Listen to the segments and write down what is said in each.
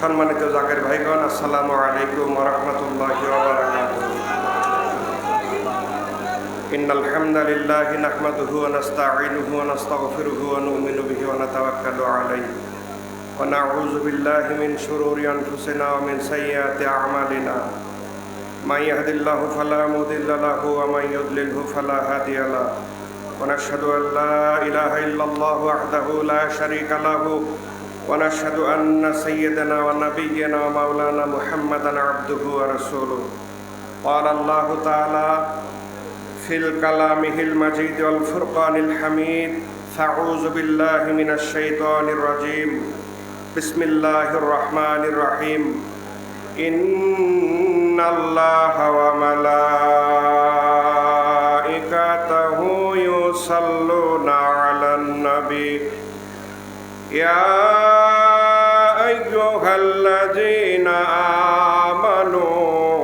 সম্মানিত জাকের ভাইগণ, আসসালামু আলাইকুম ওয়া রাহমাতুল্লাহি ওয়া বারাকাতুহু। ইন্নাল হামদালিল্লাহি নাহমাদুহু ওয়া নাস্তাঈনুহু ওয়া নাস্তাগফিরুহু ওয়া নু'মিনু বিহি ওয়া নাতাওয়াক্কালু আলাইহি ওয়া নাউযু বিল্লাহি মিন শুরুরি আনফুসিনা ওয়া মিন সাইয়্যাতি আ'মালিনা। মান ইয়াহদিল্লাহু ফালা মুদিল্লা লাহু ওয়া মান ইউদ্লিলহু ফালা হাদিয়া লাহু। ওয়া নাশহাদু আল লা ইলাহা ইল্লাল্লাহু ওয়াহদাহু লা শারীকা লাহু ونشهد أن سيدنا ونبينا ومولانا محمدا عبده ورسوله. قال الله تعالى في كلامه المجيد والفرقان الحميد: فأعوذ بالله من الشيطان الرجيم. بسم الله الرحمن الرحيم. إن الله وملائكته يصلون على النبي يا أيها الذين آمنوا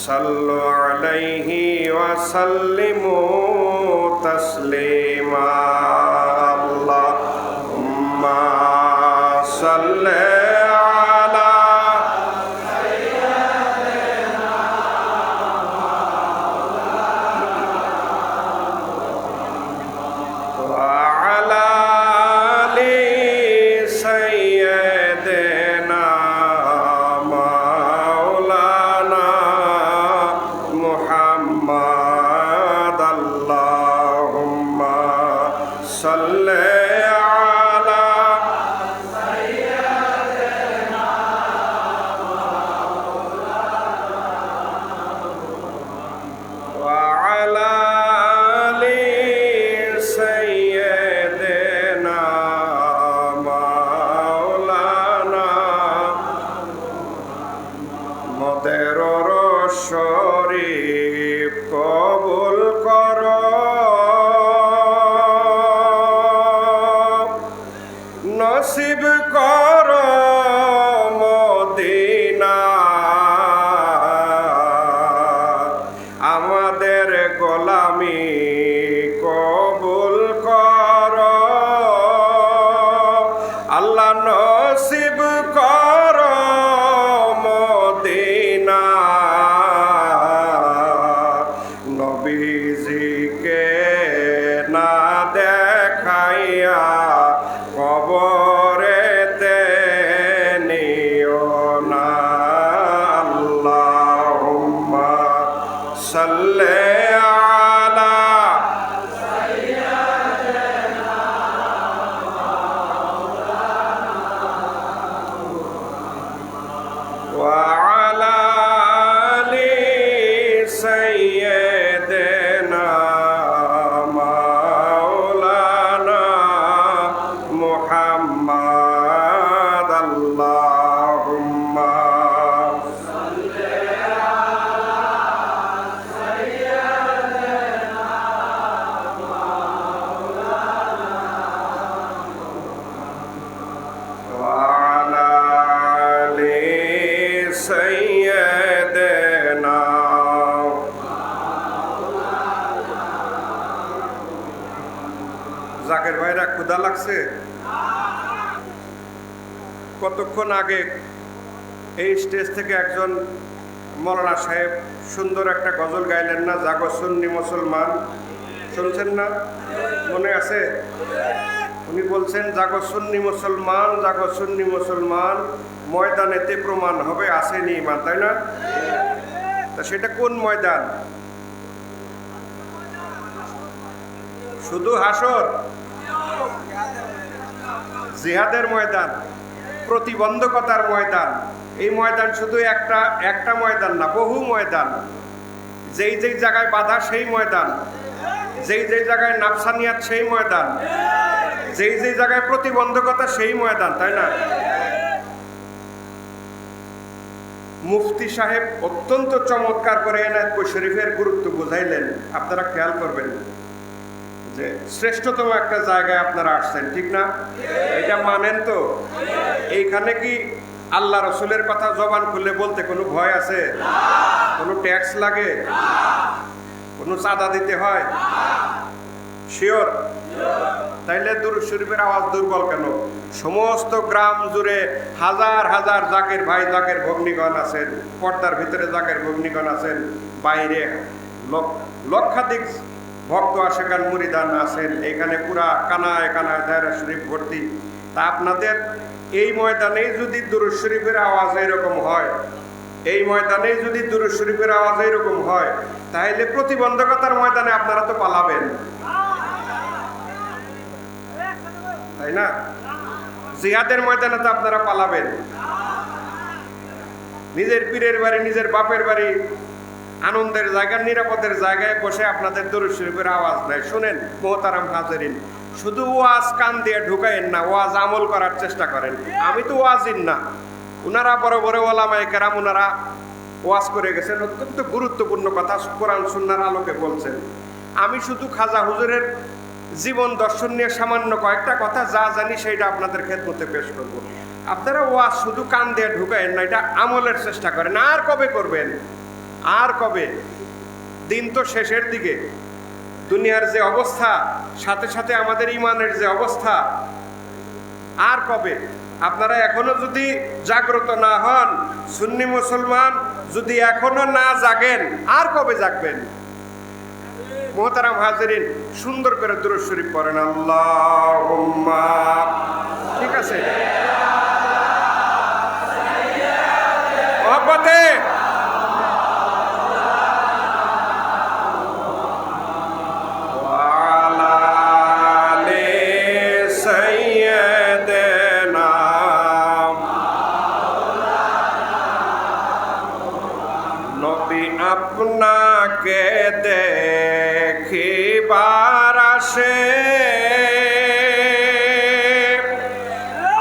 صلوا عليه وسلموا تسليما. اللهم صل على سيدنا وعلى শরীফ কবুল কর, নসিব কর মদিনা। আমাদের গোলামি কবুল কর আল্লাহ, নসিব কর মদিনা। নবীজিকে না দেখাইয়া কবরেতে নিও না। আল্লাহুম্মা সাল্লি আলা সাইয়্যিদিনা ওয়া আলা আলি সাইয়্যিদিনা মাওলানা মুহাম্মদ। আল্লাহুম্মা সাল্লি আলা সাইয়্যিদিনা মাওলানা ওয়া আলা আলি সাইয়্যিদিনা। জাকের ভাইরা, ক্ষুধা লাগছে? কতক্ষণ আগে এই স্টেজ থেকে একজন মৌলানা সাহেব সুন্দর একটা গজল গাইলেন না? জাগো সুন্নি মুসলমান, শুনছেন না? মনে আছে? উনি বলছেন, জাগো সুন্নি মুসলমান, জাগো সুন্নি মুসলমান, ময়দানেতে প্রমাণ হবে আসেনি ইমান। তাই না? তা সেটা কোন ময়দান? শুধু হাসর? জিহাদের ময়দান, প্রতিবন্ধকতার ময়দান। এই ময়দান শুধু একটা ময়দান না, বহু ময়দান। যেই যেই জায়গায় বাধা সেই ময়দান, যেই যেই জায়গায় নাফসানিয়াত সেই ময়দান, যেই যেই জায়গায় প্রতিবন্ধকতা সেই ময়দান। তাই না? মুফতি সাহেব অত্যন্ত চমৎকার করে এনায়েতপুর শরীফের গুরুত্ব বুঝাইলেন। আপনারা খেয়াল করবেন যে শ্রেষ্ঠতম একটা জায়গায় আপনারা আসছেন, ঠিক না? এটা মানেন তো? এইখানে কি আল্লাহ রসুলের কথা জবান খুলে বলতে কোনো ভয় আছে? কোনো ট্যাক্স লাগে? কোনো চাঁদা দিতে হয়? শিওর? তাইলে দুরূদ শরীফের আওয়াজ দুর্বল কেন? সমস্ত গ্রাম জুড়ে হাজার হাজার জাকের ভাই জাকের ভগ্নীগণ আছেন, পর্দার ভিতরে জাকের ভগ্নীগণ আছেন, বাইরে লক্ষাধিক ভক্ত আশেকান মুরিদান আছেন, এখানে পুরা কানায় কানায় দায়রা শরীফ ভর্তি। তা আপনাদের এই ময়দানে যদি দুরূদ শরীফের আওয়াজ এরকম হয়, এই ময়দানে যদি দুরূদ শরীফের আওয়াজ এরকম হয়, তাহলে প্রতিবন্ধকতার ময়দানে আপনারা তো পালাবেন, তাই না? জিহাদের ময়দানে তো আপনারা পালাবেন। নিজের পীরের বাড়ি, নিজের বাপের বাড়ি, আনন্দের জায়গায়, নিরাপদের জায়গায় বসে আপনাদের দুরূদ শরীফের আওয়াজ নাই। শুনেন মোহতারাম হাজিরিন, শুধু ওয়াজ কান দিয়ে ঢুকাইন না, ওয়াজ আমল করার চেষ্টা করেন। আমি তো ওয়াজিন না, উনারা বড় বড় ওলামায়ে কেরাম উনারা ওয়াজ করে গেছেন, অত্যন্ত গুরুত্বপূর্ণ কথা কোরআন সুন্নাহর আলোকে বলছেন। আমি শুধু খাজা হুজুরের জীবন দর্শন নিয়ে সামান্য কয়েকটা কথা যা জানি সেইটা আপনাদের খেদমতে পেশ করব। আপনারা ওয়াজ শুধু কান দিয়ে ঢুকাইন না, এটা আমলের চেষ্টা করেন। আর কবে করবেন? আর কবে? দিন তো শেষের দিকে, দুনিয়ার যে অবস্থা, সাথে সাথে আমাদের ইমানের যে অবস্থা, আর কবে? আপনারা এখনো যদি জাগ্রত না হন, সুন্নি মুসলমান যদি এখনো না জাগেন, আর কবে জাগবেন? মোহতারাম হাজিরিন, সুন্দর করে দুরূদ শরীফ পড়েন। আল্লাহুম্মা, ঠিক আছে? মহব্বতে আপনাকে দেখিবার আসে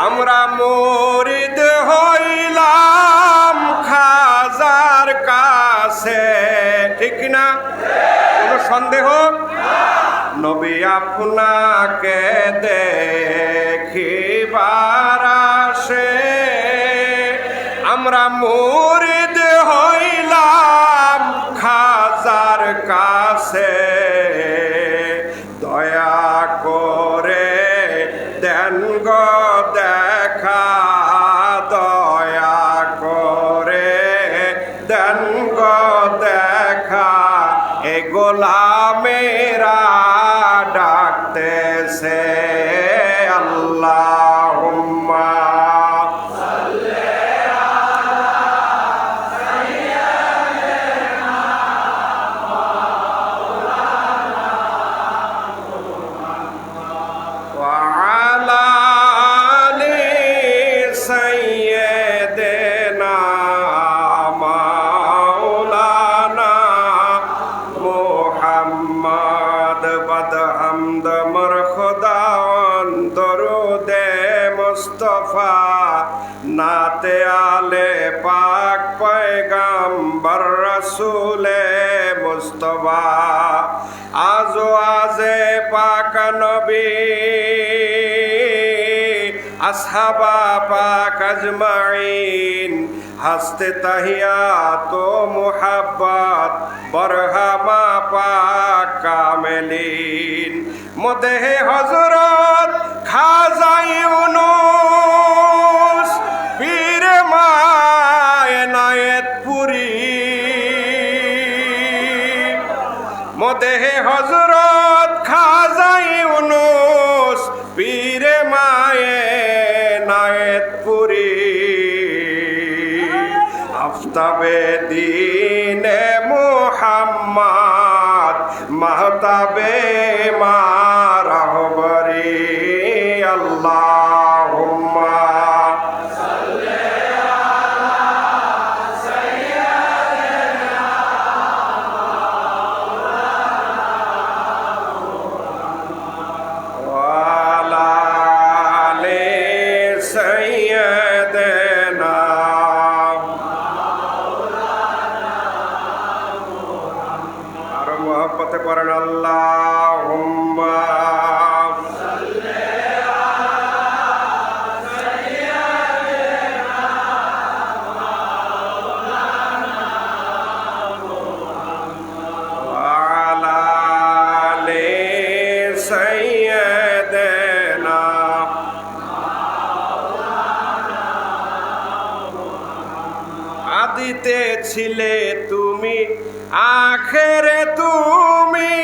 আমরা মুরিদ হইলাম খাজার কাছে, ঠিক না? কোনো সন্দেহ? নবী আপনাকে দেখিবার আসে আমরা মুরিদ হইলাম খাজার কাছে, দয়া করে দেন গো দেখা, দয়া করে দেন গো দেখা, এ গোলামেরা ডাকতেছে। আল্লাহুম্মা নাতে আলে পাক পয়গম্বর রসুলে মুস্তফা, আজো আজে পাক নবী আসহাবা পাক আজমাইন, হাসতে তাহিয়াত ও মুহাব্বত বরহামা পাক কামেলিন, মদেহে হযরত খাজা ইউনূস পীর মায়নায়েতপুরী, মদেহে হযরত খাজা ইউনূস পীর মায়নায়েতপুরী, আফতাবে দ্বীনে মুহাম্মদ মাহতাবে মা রাহবরি। আল্লাহুম্মা মহব্বতে পড়েন। আল্লাহুম্মা ওয়া আলা আলি সাইয়্যিদিনা আদিতে ছিলে তুমি, আখেরে তুমি,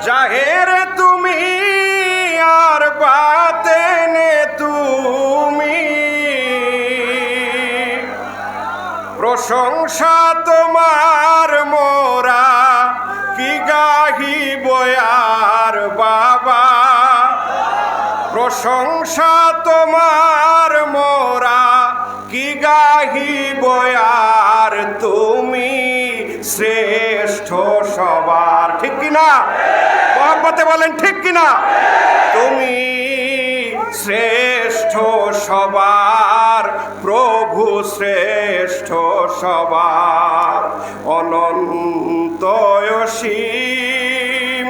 জাহেরে তুমি, আর বাতেনে তুমি। প্রশংসা তোমার মোরা কি গাহিব আর বাবা, প্রশংসা তোমার মোরা কি গাহিব আর তুমি শ্রেষ্ঠ সবার। ঠিক কিনা? মহব্বতে বলেন ঠিক কিনা? তুমি শ্রেষ্ঠ সবার, প্রভু শ্রেষ্ঠ সবার। অনন্ত অসীম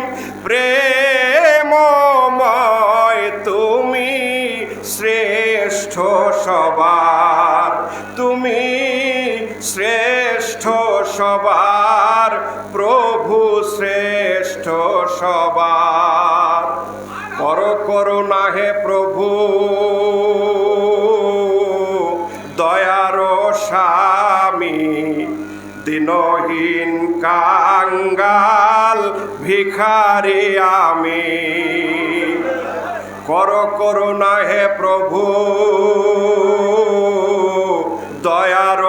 প্রেমময় তুমি শ্রেষ্ঠ সবার, তুমি শ্রেষ্ঠ সবার, প্রভু শ্রেষ্ঠ সবার। করুণা হে প্রভু, দয়ার স্বামী, দিনহীন কাঙ্গাল ভিখারি আমি। করুণা হে প্রভু, দয়ার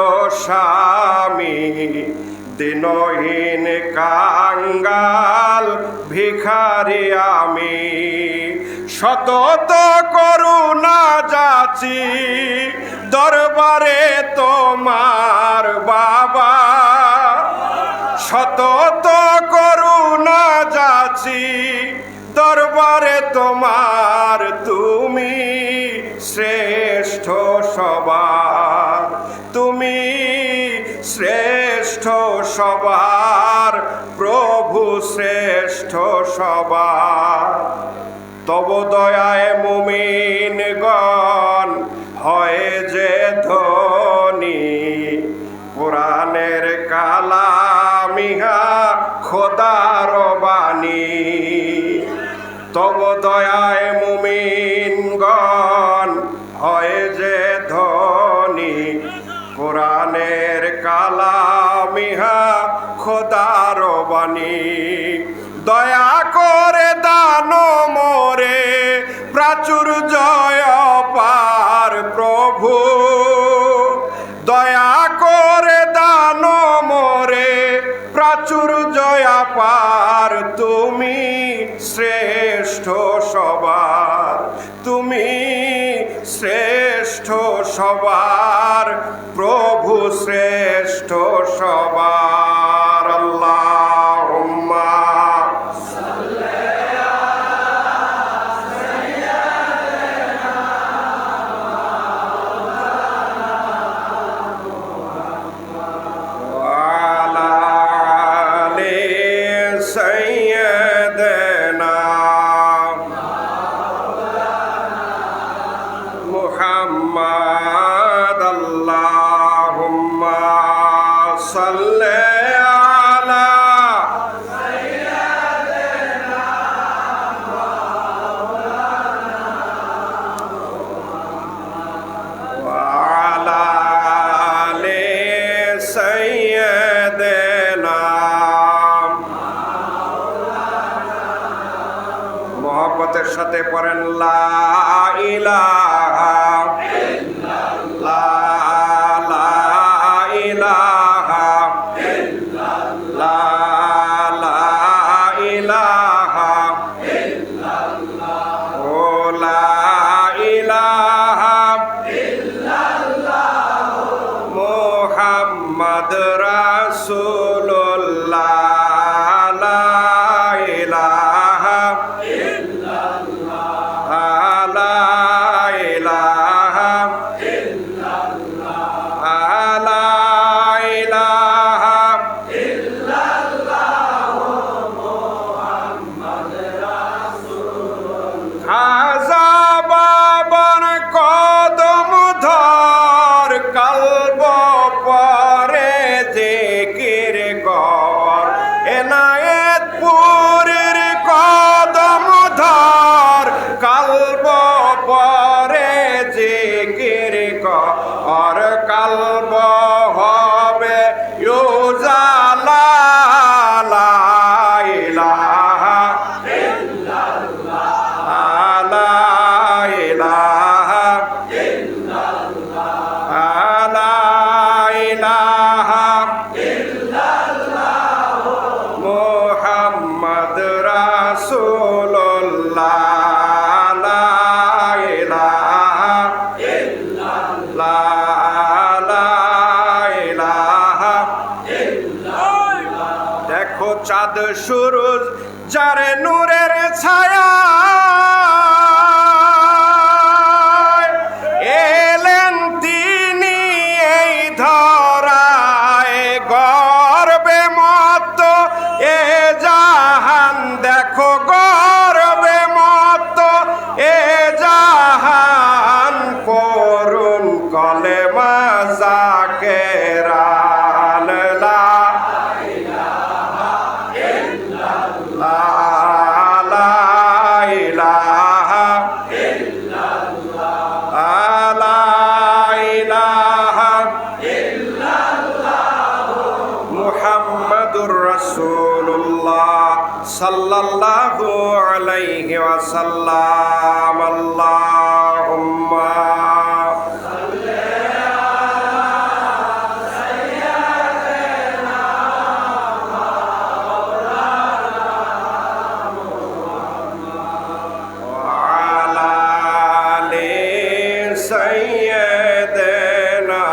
স্বামী, দিনহীন কাঙ্গাল ভিখারি আমি। সতত করুণা যাচি দরবারে তোমার বাবা, শতত করুণা যাচি দরবারে তোমার, তুমি শ্রেষ্ঠ সবার, তুমি শ্রেষ্ঠ সবার, প্রভু শ্রেষ্ঠ সবার। তব দয়ায় মুমিনগণ হয় যে ধনী, কোরআনের কালামিহা খোদার বাণী। তব দয়ায় মুমিনগণ হয় যে ধনী, কোরআনের কালামিহা খোদার বাণী। দয়া করে দান মোরে প্রাচুর্যয় পার প্রভু, দয়া করে দান মোরে প্রাচুর্যয় পার, তুমি শ্রেষ্ঠ সবার, তুমি শ্রেষ্ঠ সবার, প্রভু শ্রেষ্ঠ সবার। আল্লাহুম্মা মুহাম্মদ, আল্লাহুম্মা সাল্লি আলা সাইয়্যিদিনা ওয়া আলা আলি সাইয়্যিদিনা। মুহাব্বতের সাথে পড়েন লা ইলাহা মুহাম্মদ রাসূলুল্লাহ, লা ইলাহা ইল্লাল্লাহ, লা ইলাহা ইল্লাল্লাহ, লা ইলাহা ইল্লাল্লাহ, মুহাম্মদ রাসূলুল্লাহ। খাজা বাবার কদম ধর, কলব পরে জিকির কর, এনায়েতপুরের কদম ধর, কলব পরে জিকির কর কালব হবে উজালা লা ইলাহা ইল্লাল্লাহ লা ইলাহা ইল্লাল্লাহ লা ইলাহা ইল্লাল্লাহ মুহাম্মদ রাসূলুল্লাহ লা ইলাহা ইল্লাল্লাহ লা ইলাহা ইল্লাল্লাহ। দেখো চাঁদ সূরজ যারে নূরের ছায়া এলেন তিনি এই ধরায় গর্বে মত এ জাহান দেখো গর্বে মত এ জাহান করুন কলেমা জাকেরান লা ইলাহা ইল্লাল্লাহ লা ইলাহা ইল্লাল্লাহ লা ইলাহা ইল্লাল্লাহ মুহাম্মাদুর রাসূলুল্লাহ সাল্লাল্লাহু আলাইহি ওয়াসাল্লাম আল্লাহুম্মা وعلى آل سيدنا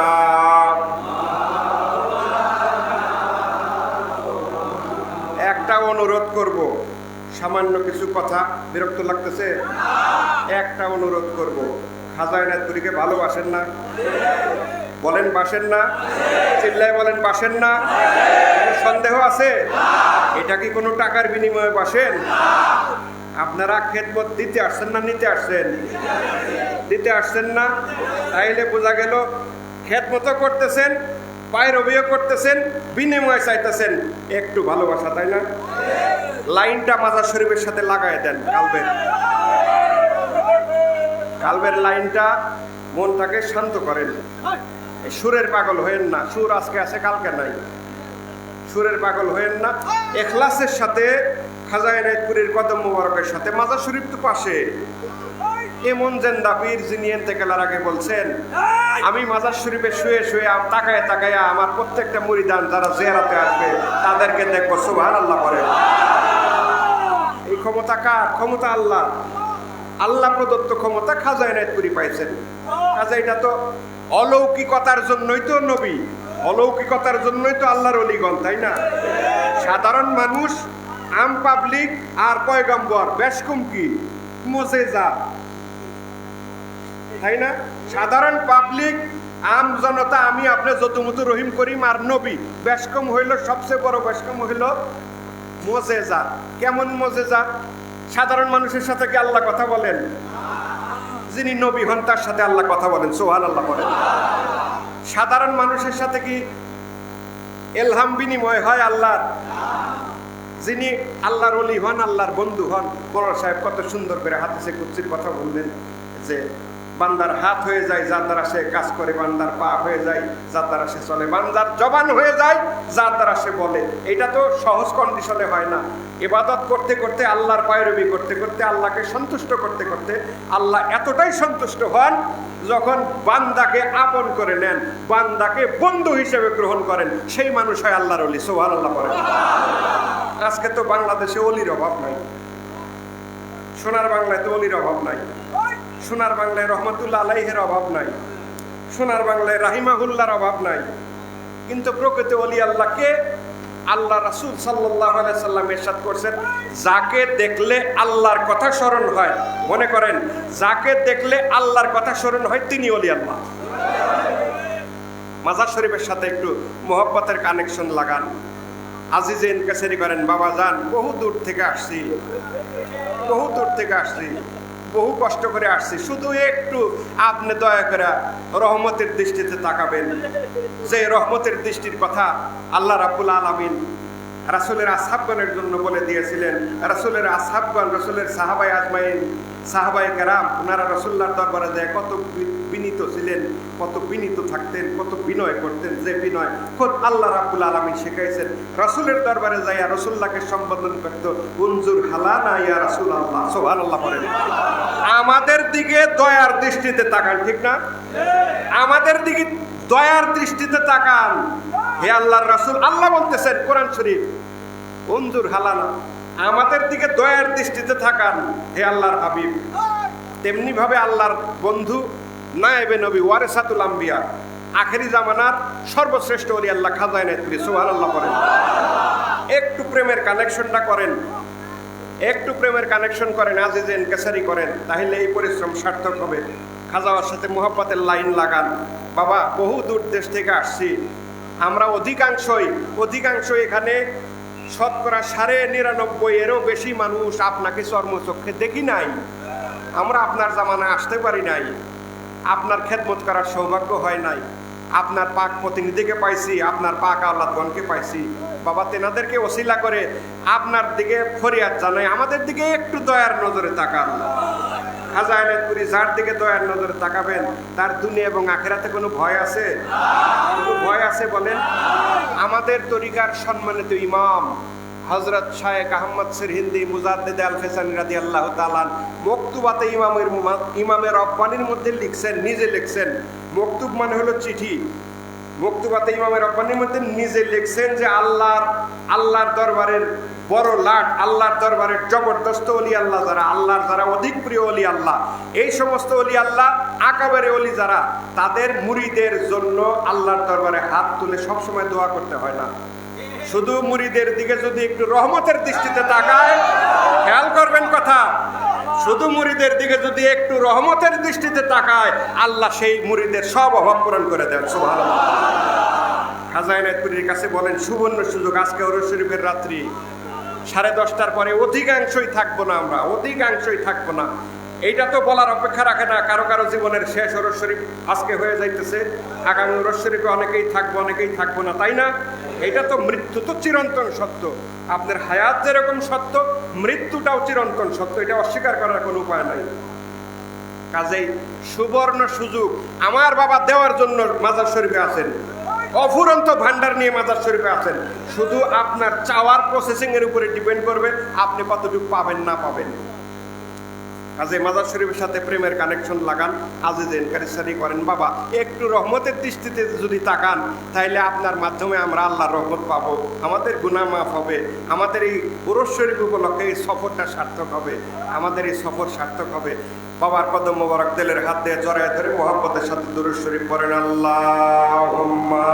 একটা অনুরোধ করব, সামান্য কিছু কথা, বিরক্ত লাগতেছে? একটা অনুরোধ করব, খাজা এনায়েতপুরীকে ভালোবাসেন না? বলেন বাসেন না? চিল্লায় বলেন বাসেন না? কোনো সন্দেহ আছে? এটা কি কোনো টাকার বিনিময়ে বাসেন? আপনারা খেদমত দিতে আসছেন না নিতে আসছেন? দিতে আসছেন না? তাইলে বোঝা গেল খেদমতও করতেছেন, পায়রবিও করতেছেন, বিনিময় চাইতেছেন একটু ভালোবাসা, তাই না? লাইনটা মাজার শরীফের সাথে লাগায় দেন, কালবের লাইনটা মনটাকে শান্ত করেন। সুরের পাগল হয়েন না, সুর আজকে আছে কালকে নাই। সুরের পাগল হয়েন না, ইখলাসের সাথে খাজা এনায়েতপুরীর কদম মোবারকের সাথে। মাজার শরীফ তো পাশে। এমন জেন্দা পীর যিনি ইন্তেকালের আগে বলছেন, আমি মাজার শরীফে শুয়ে শুয়ে তাকায় তাকায় আমার প্রত্যেকটা মুরিদান যারা জিয়ারতে আসবে তাদেরকে দেখবো। সুবহানাল্লাহ বলেন। এই ক্ষমতা কার? ক্ষমতা আল্লাহ। আল্লাহ প্রদত্ত ক্ষমতা খাজা এনায়েতপুরী পাইছেন। কাজে এটা তো অলৌকিকতার জন্যই তো নবী, অলৌকিকতার জন্যই তো আল্লাহর ওলিগণ, তাই না? সাধারণ মানুষ, আম পাবলিক আর পয়গম্বর, বেশ কম কি মুজিজা, তাই না? সাধারণ পাবলিক, আম জনতা, আমি আপনি যতমতো রহিম করিম আর নবী, বেশ কম হইল, সবচেয়ে বড় বেশ কম হইল মুজিজা। কেমন মুজিজা? সাধারণ মানুষের সাথে কি আল্লাহ কথা বলেন? যিনি নবী হন তার সাথে আল্লাহ কথা বলেন। সুবহানাল্লাহ বলেন। সাধারণ মানুষের সাথে কি ইলহাম বিনিময় হয় আল্লাহর? যিনি আল্লাহর ওলি হন, আল্লাহর বন্ধু হন। মোল্লা সাহেব কত সুন্দর করে হাদিসে কুদসির কথা বললেন যে বান্দার হাত হয়ে যায় যার দ্বারা সে কাজ করে, বান্দার পা হয়ে যায় যার দ্বারা সে চলে, বান্দার জবান হয়ে যায় যার দ্বারা সে বলে। এটা তো সহজ কন্ডিশনে হয় না। ইবাদত করতে করতে, আল্লাহর পায়রবি করতে করতে, আল্লাহকে সন্তুষ্ট করতে করতে আল্লাহ এতটাই সন্তুষ্ট হন যখন বান্দাকে আপন করে নেন, বান্দাকে বন্ধু হিসেবে গ্রহণ করেন, সেই মানুষ হয় আল্লাহর ওলি। সুবহানাল্লাহ বলেন। আজকে তো বাংলাদেশে অলির অভাব নাই, সোনার বাংলায় তো অলির অভাব নাই, সোনার বাংলায় রহমতুল্লাহ আলাইহির অভাব নাই, সোনার বাংলায় রাহিমাহুল্লাহর অভাব নাই। কিন্তু প্রকৃত ওলি আল্লাহকে আল্লাহ রাসূল সাল্লাল্লাহু আলাইহি সাল্লাম ইরশাদ করছেন, যাকে দেখলে আল্লাহর কথা স্মরণ হয়, মনে করেন যাকে দেখলে আল্লাহর কথা স্মরণ হয় তিনি ওলি আল্লাহ। মাজার শরীফের সাথে একটু মোহব্বতের কানেকশন লাগান, আজিজে ইনকাসারি করেন। বাবা যান, বহু দূর থেকে আসছি, বহু দূর থেকে আসছি, বহু কষ্ট করে আসছি, শুধু একটু আপনি দয়া করে রহমতের দৃষ্টিতে তাকাবেন, যে রহমতের দৃষ্টির কথা আল্লাহ রাব্বুল আলামিন রাসূলের আসহাবগণের জন্য বলে দিয়েছিলেন। রাসূলের আসহাবগণ, রাসূলের সাহাবায়ে আজমাইন, সাহাবায়ে কেরাম, ওনারা রাসূলুল্লাহর দরবারে যায় কত বিনীত ছিলেন, কত বিনীত থাকতেন, কত বিনয় করতেন, যে বিনয় খোদ আল্লাহ রাব্বুল আলামিন শিখাইছেন। রাসূলের দরবারে যাইয়া রাসূলুল্লাহকে সম্বোধন করত, উনজুর হালানা ইয়া রাসূলুল্লাহ, সুবহানাল্লাহ বলেন। আমাদের দিকে দয়ার দৃষ্টিতে তাকান, ঠিক না? আমাদের দিকে দয়ার দৃষ্টিতে তাকান, হে আল্লাহর রাসূল। আল্লাহ বলতেছেন কোরআন শরীফ, উনজুর হালানা, আমাদের দিকে দয়ার দৃষ্টিতে তাকান হে আল্লাহর হাবিব। তেমনি ভাবে আল্লাহর বন্ধু, নায়েবে নবী, ওয়ারিসাতুল আম্বিয়া, আখেরি জামানার সর্বশ্রেষ্ঠ ওলি আল্লাহ খাজা এনায়েতপুরী, সুবহানাল্লাহ বলেন। একটু প্রেমের কানেকশনটা করেন, একটু প্রেমের কানেকশন করেন, আজিজে ইনকাসারি করেন, তাহলে এই পরিশ্রম সার্থক হবে। খাজাওয়ার সাথে মোহাব্বতের লাইন লাগান। বাবা, বহু দূর দেশ থেকে আসছি আমরা, অধিকাংশই এখানে শতকরা 99.5 এরও বেশি মানুষ আপনাকে চর্মচক্ষে দেখি নাই। আমরা আপনার জামানায় আসতে পারি নাই, আপনার খেদমত করার সৌভাগ্য হয় নাই। আপনার পাক প্রতিনিধিকে পাইছি, আপনার পাক আওলাদগণকে পাইছি। বাবা, তেনাদেরকে ওসিলা করে আপনার দিকে ফরিয়াদ জানাই, আমাদের দিকে একটু দয়ার নজরে তাকান। খাজা এনায়েতপুরী যার দিকে দয়ার নজরে তাকাবেন, তার দুনিয়া এবং আখিরাতে কোনো ভয় আছে? কোনো ভয় আছে বলেন? আমাদের তরিকার সম্মানিত ইমাম হযরত শায়েখ আহমদ সিরহিন্দি মুজাদ্দিদ আল ফেসানি রাদিয়াল্লাহু তাআলা মকতুবাতে ইমামের রব্বানির মধ্যে লিখছেন, নিজে লিখছেন। মকতুব মানে হলো চিঠি। মকতুবাতে ইমামের রব্বানির মধ্যে নিজে লিখছেন যে আল্লাহর দরবারের বড় লাট, আল্লাহর দরবারের জবরদস্ত ওলি আল্লাহ যারা, আল্লাহর যারা অধিক প্রিয় ওলি আল্লাহ, এই সমস্ত ওলি আল্লাহ, আকাবেরে ওলি যারা, তাদের মুরিদের জন্য আল্লাহর দরবারে হাত তুলে সবসময় দোয়া করতে হয় না। শুধু মুরিদের দিকে যদি একটু রহমতের দৃষ্টিতে তাকায়, খেয়াল করবেন কথা, শুধু মুরিদের দিকে যদি একটু রহমতের দৃষ্টিতে তাকায়, আল্লাহ সেই মুরিদের সব অভাব পূরণ করে দেন, সুবহানাল্লাহ। খাজা এনায়েতপুরীর কাছে বলেন, সুবর্ণ সুযোগ, আজকে ওরস শরীফের রাত্রি, 10:30টার পরে অধিকাংশই থাকবো না, আমরা অধিকাংশই থাকবো না। এইটা তো বলার অপেক্ষা রাখে না। কারো কারো জীবনের শেষ ওরস শরীফ আজকে হয়ে যাইতেছে, আগামী ওরস শরীফে অনেকেই থাকবো, অনেকেই থাকবো না, তাই না? এটা তো, মৃত্যু তো চিরন্তন সত্য। আপনার হায়াত যেরকম সত্য, মৃত্যুটাও চিরন্তন সত্য, এটা অস্বীকার করার কোনো উপায় নাই। কাজেই সুবর্ণ সুযোগ আমার বাবা দেওয়ার জন্য মাজার শরীফে আছেন, অফুরন্ত ভান্ডার নিয়ে মাজার শরীফে আছেন। শুধু আপনার চাওয়ার প্রসেসিং এর উপরে ডিপেন্ড করবে আপনি কতটুকু পাবেন না পাবেন। কাজে মাজার শরীফের সাথে প্রেমের কানেকশন লাগান, আজিজে ইনকাসারি করেন। বাবা, একটু রহমতের দৃষ্টিতে যদি তাকান, তাইলে আপনার মাধ্যমে আমরা আল্লাহর রহমত পাবো, আমাদের গুনাহ মাফ হবে, আমাদের এই ওরস শরীফ উপলক্ষে এই সফরটা সার্থক হবে, আমাদের এই সফর সার্থক হবে। বাবার কদম মোবারক তেলের হাত দিয়ে জড়ায় ধরে মোহাব্বতের সাথে দুরূদ শরীফ পড়েন, আল্লাহুম্মা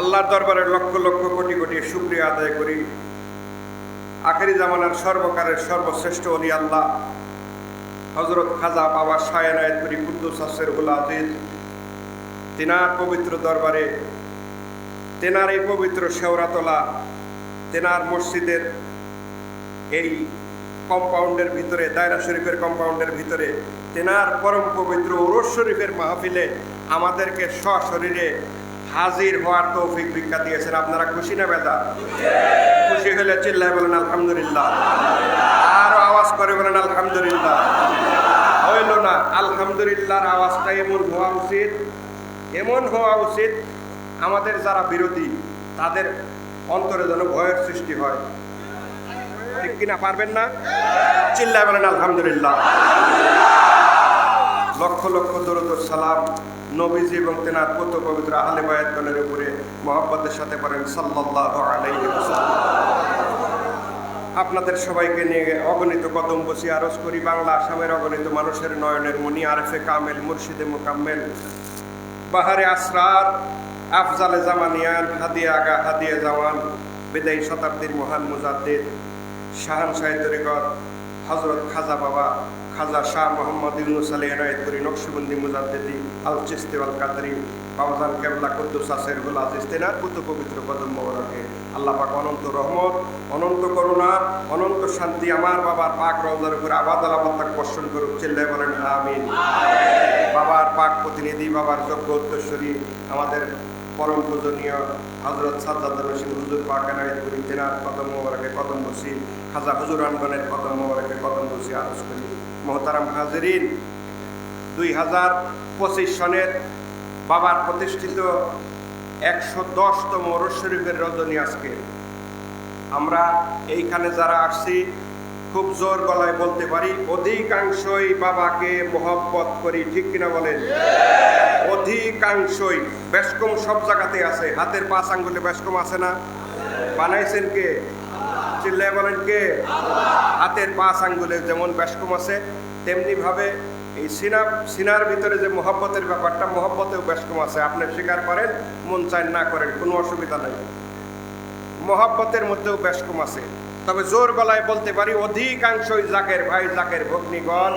আল্লাহর দরবারে লক্ষ লক্ষ কোটি কোটি শুকরিয়া আদায় করি। আখেরি জামানার সর্বকালের সর্বশ্রেষ্ঠ ওলি আল্লাহ হযরত খাজা বাবা শাহ এনায়েতপুরী কুদ্দুস সিরহুল আজিজ, তেনার পবিত্র দরবারে, তেনার এই পবিত্র শেওরাতলা, তেনার মসজিদের এই কম্পাউন্ডের ভিতরে, দায়রা শরীফের কম্পাউন্ডের ভিতরে, তেনার পরম পবিত্র ওরস শরীফের মাহফিলে আমাদেরকে সশরীরে হাজির হওয়ার তৌফিক ভিক্ষা দিয়েছেন। আপনারা খুশি না বেজার? খুশি হলে চিল্লায় বলেন আলহামদুলিল্লাহ, আরো আওয়াজ করে বলেন আলহামদুলিল্লাহ। হইল না, আলহামদুলিল্লাহর আওয়াজটা এমন হওয়া উচিত আমাদের যারা বিরোধী, তাদের অন্তরে যেন ভয়ের সৃষ্টি হয়। ঠিক কিনা? পারবেন না? চিল্লায় বলেন আলহামদুলিল্লাহ। লক্ষ লক্ষ দরুদ ও সালাম নবীজি এবং তেনার পুত্র পবিত্র আহলে বায়াতগণের উপরে মহব্বতের সাথে পড়েন সাল্লাল্লাহু আলাইহি ওয়াসাল্লাম। আপনাদের সবাইকে নিয়ে অগণিত কদম বসি আরজ করি, বাংলা আসামের অগণিত মানুষের নয়নের মনি, আরেফে কামেল, মুর্শিদে মুকাম্মেল, বাহারে আসরার, আফজালে জামানিয়ান, হাদিয়া আগা, হাদিয়া জামান, বিদায়ী শতাব্দীর মহান মুজাদ্দিদ, শাহানশাহী তরিকত হযরত খাজা বাবা খাজা শাহ মোহাম্মদ ইউনুস আলী এনায়েতপুরী নকশবন্দি মুজাদ্দিদি আল চিশতি আল কাদরি বাবাজান কেবলা কুদ্দুস আসিরুল আজিজ তেনার পুত পবিত্র কদম মোবারকে আল্লাহ পাক অনন্ত রহমত, অনন্ত করুণা, অনন্ত শান্তি আমার বাবার পাক রওজার উপরে আবাদ আলাবাদ বর্ষণ করুক। চিল্লায় বলেন আমিন। বাবার পাক প্রতিনিধি, বাবার যোগ্য উত্তরসূরি, আমাদের পরম পূজনীয় হযরত সাজ্জাদুর রশিদ হুজুর পাক এনায়েতপুরী তেনার কদম মোবারকে কদম বসি, খাজা হুজুর আনগণের কদম মোবারকে কদম বসি আরজ করি। মোহতারাম হাজিরিন, 2025 সনের বাবার প্রতিষ্ঠিত 110তম ওরস শরীফের রজনী আজকে। আমরা এইখানে যারা আসছি খুব জোর গলায় বলতে পারি অধিকাংশই বাবাকে মহব্বত করি, ঠিক কিনা বলেন? অধিকাংশই। বেশকম সব জায়গাতে আছে, হাতের 5 আঙ্গুলে বেশকম আছে না? বানাইছেন কে? চিল্লায় বলেন কে? হাতের 5 আঙ্গুলে যেমন বেশকম আছে, তেমনি ভাবে এই সিনার ভিতরে যে মহব্বতের ব্যাপারটা, মহব্বতেও বেশকম আছে। আপনি স্বীকার করেন, মন চায় না করেন, কোনো অসুবিধা নাই। মহব্বতের মধ্যেও বেশকম আছে। তবে জোর গলায় বলতে পারি অধিকাংশই জাকের ভাই, জাকের ভগ্নীগণ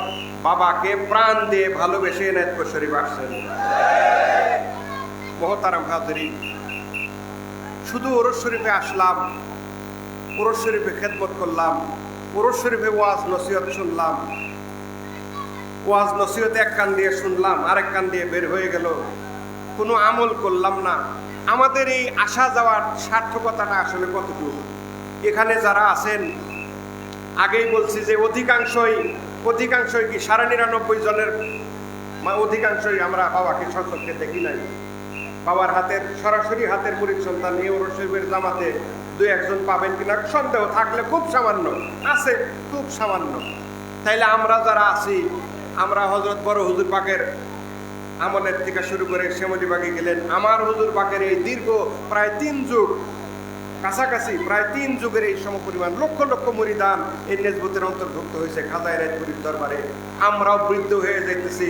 বাবাকে প্রাণ দিয়ে ভালোবেসে এনায়েতপুর শরীফ আসছেন। মোহতারাম হাজিরিন, শুধু ওরস শরীফে আসলাম, ওরস শরীফে খেদমত করলাম, ওরস শরীফে ওয়াজ নসিহত শুনলাম, ওয়াজ নসিহত এক কান দিয়ে শুনলাম, আরেক কান দিয়ে বের হয়ে গেল, কোনো আমল করলাম না। আমাদের এই আসা যাওয়ার সার্থকতাটা আসলে কতটুকু? এখানে যারা আছেন, আগেই বলছি যে অধিকাংশই কি 99.5 জনের অধিকাংশই আমরা বাবাকে সচক্ষে দেখি নাই। বাবার হাতের সরাসরি হাতের মুরিদ সন্তান এই ওরস শরীফের জামাতে 2-1 জন পাবেন কিনা সন্দেহ থাকলে খুব সামান্য আছে, খুব সামান্য। তাইলে আমরা যারা আছি, আমরা হযরত বড় হুজুর পাকের আমলের থেকে শুরু করে শ্যামলীবাগে গেলেন, আমার হুজুর পাকের এই দীর্ঘ প্রায় 3 যুগ, কাছাকাছি প্রায় 3 যুগের এই সমপরিমাণ লক্ষ লক্ষ মুরিদান এই নেজবতের অন্তর্ভুক্ত হয়েছে খাজা এনায়েতপুরীর দরবারে। আমরাও বৃদ্ধ হয়ে যাইতেছি।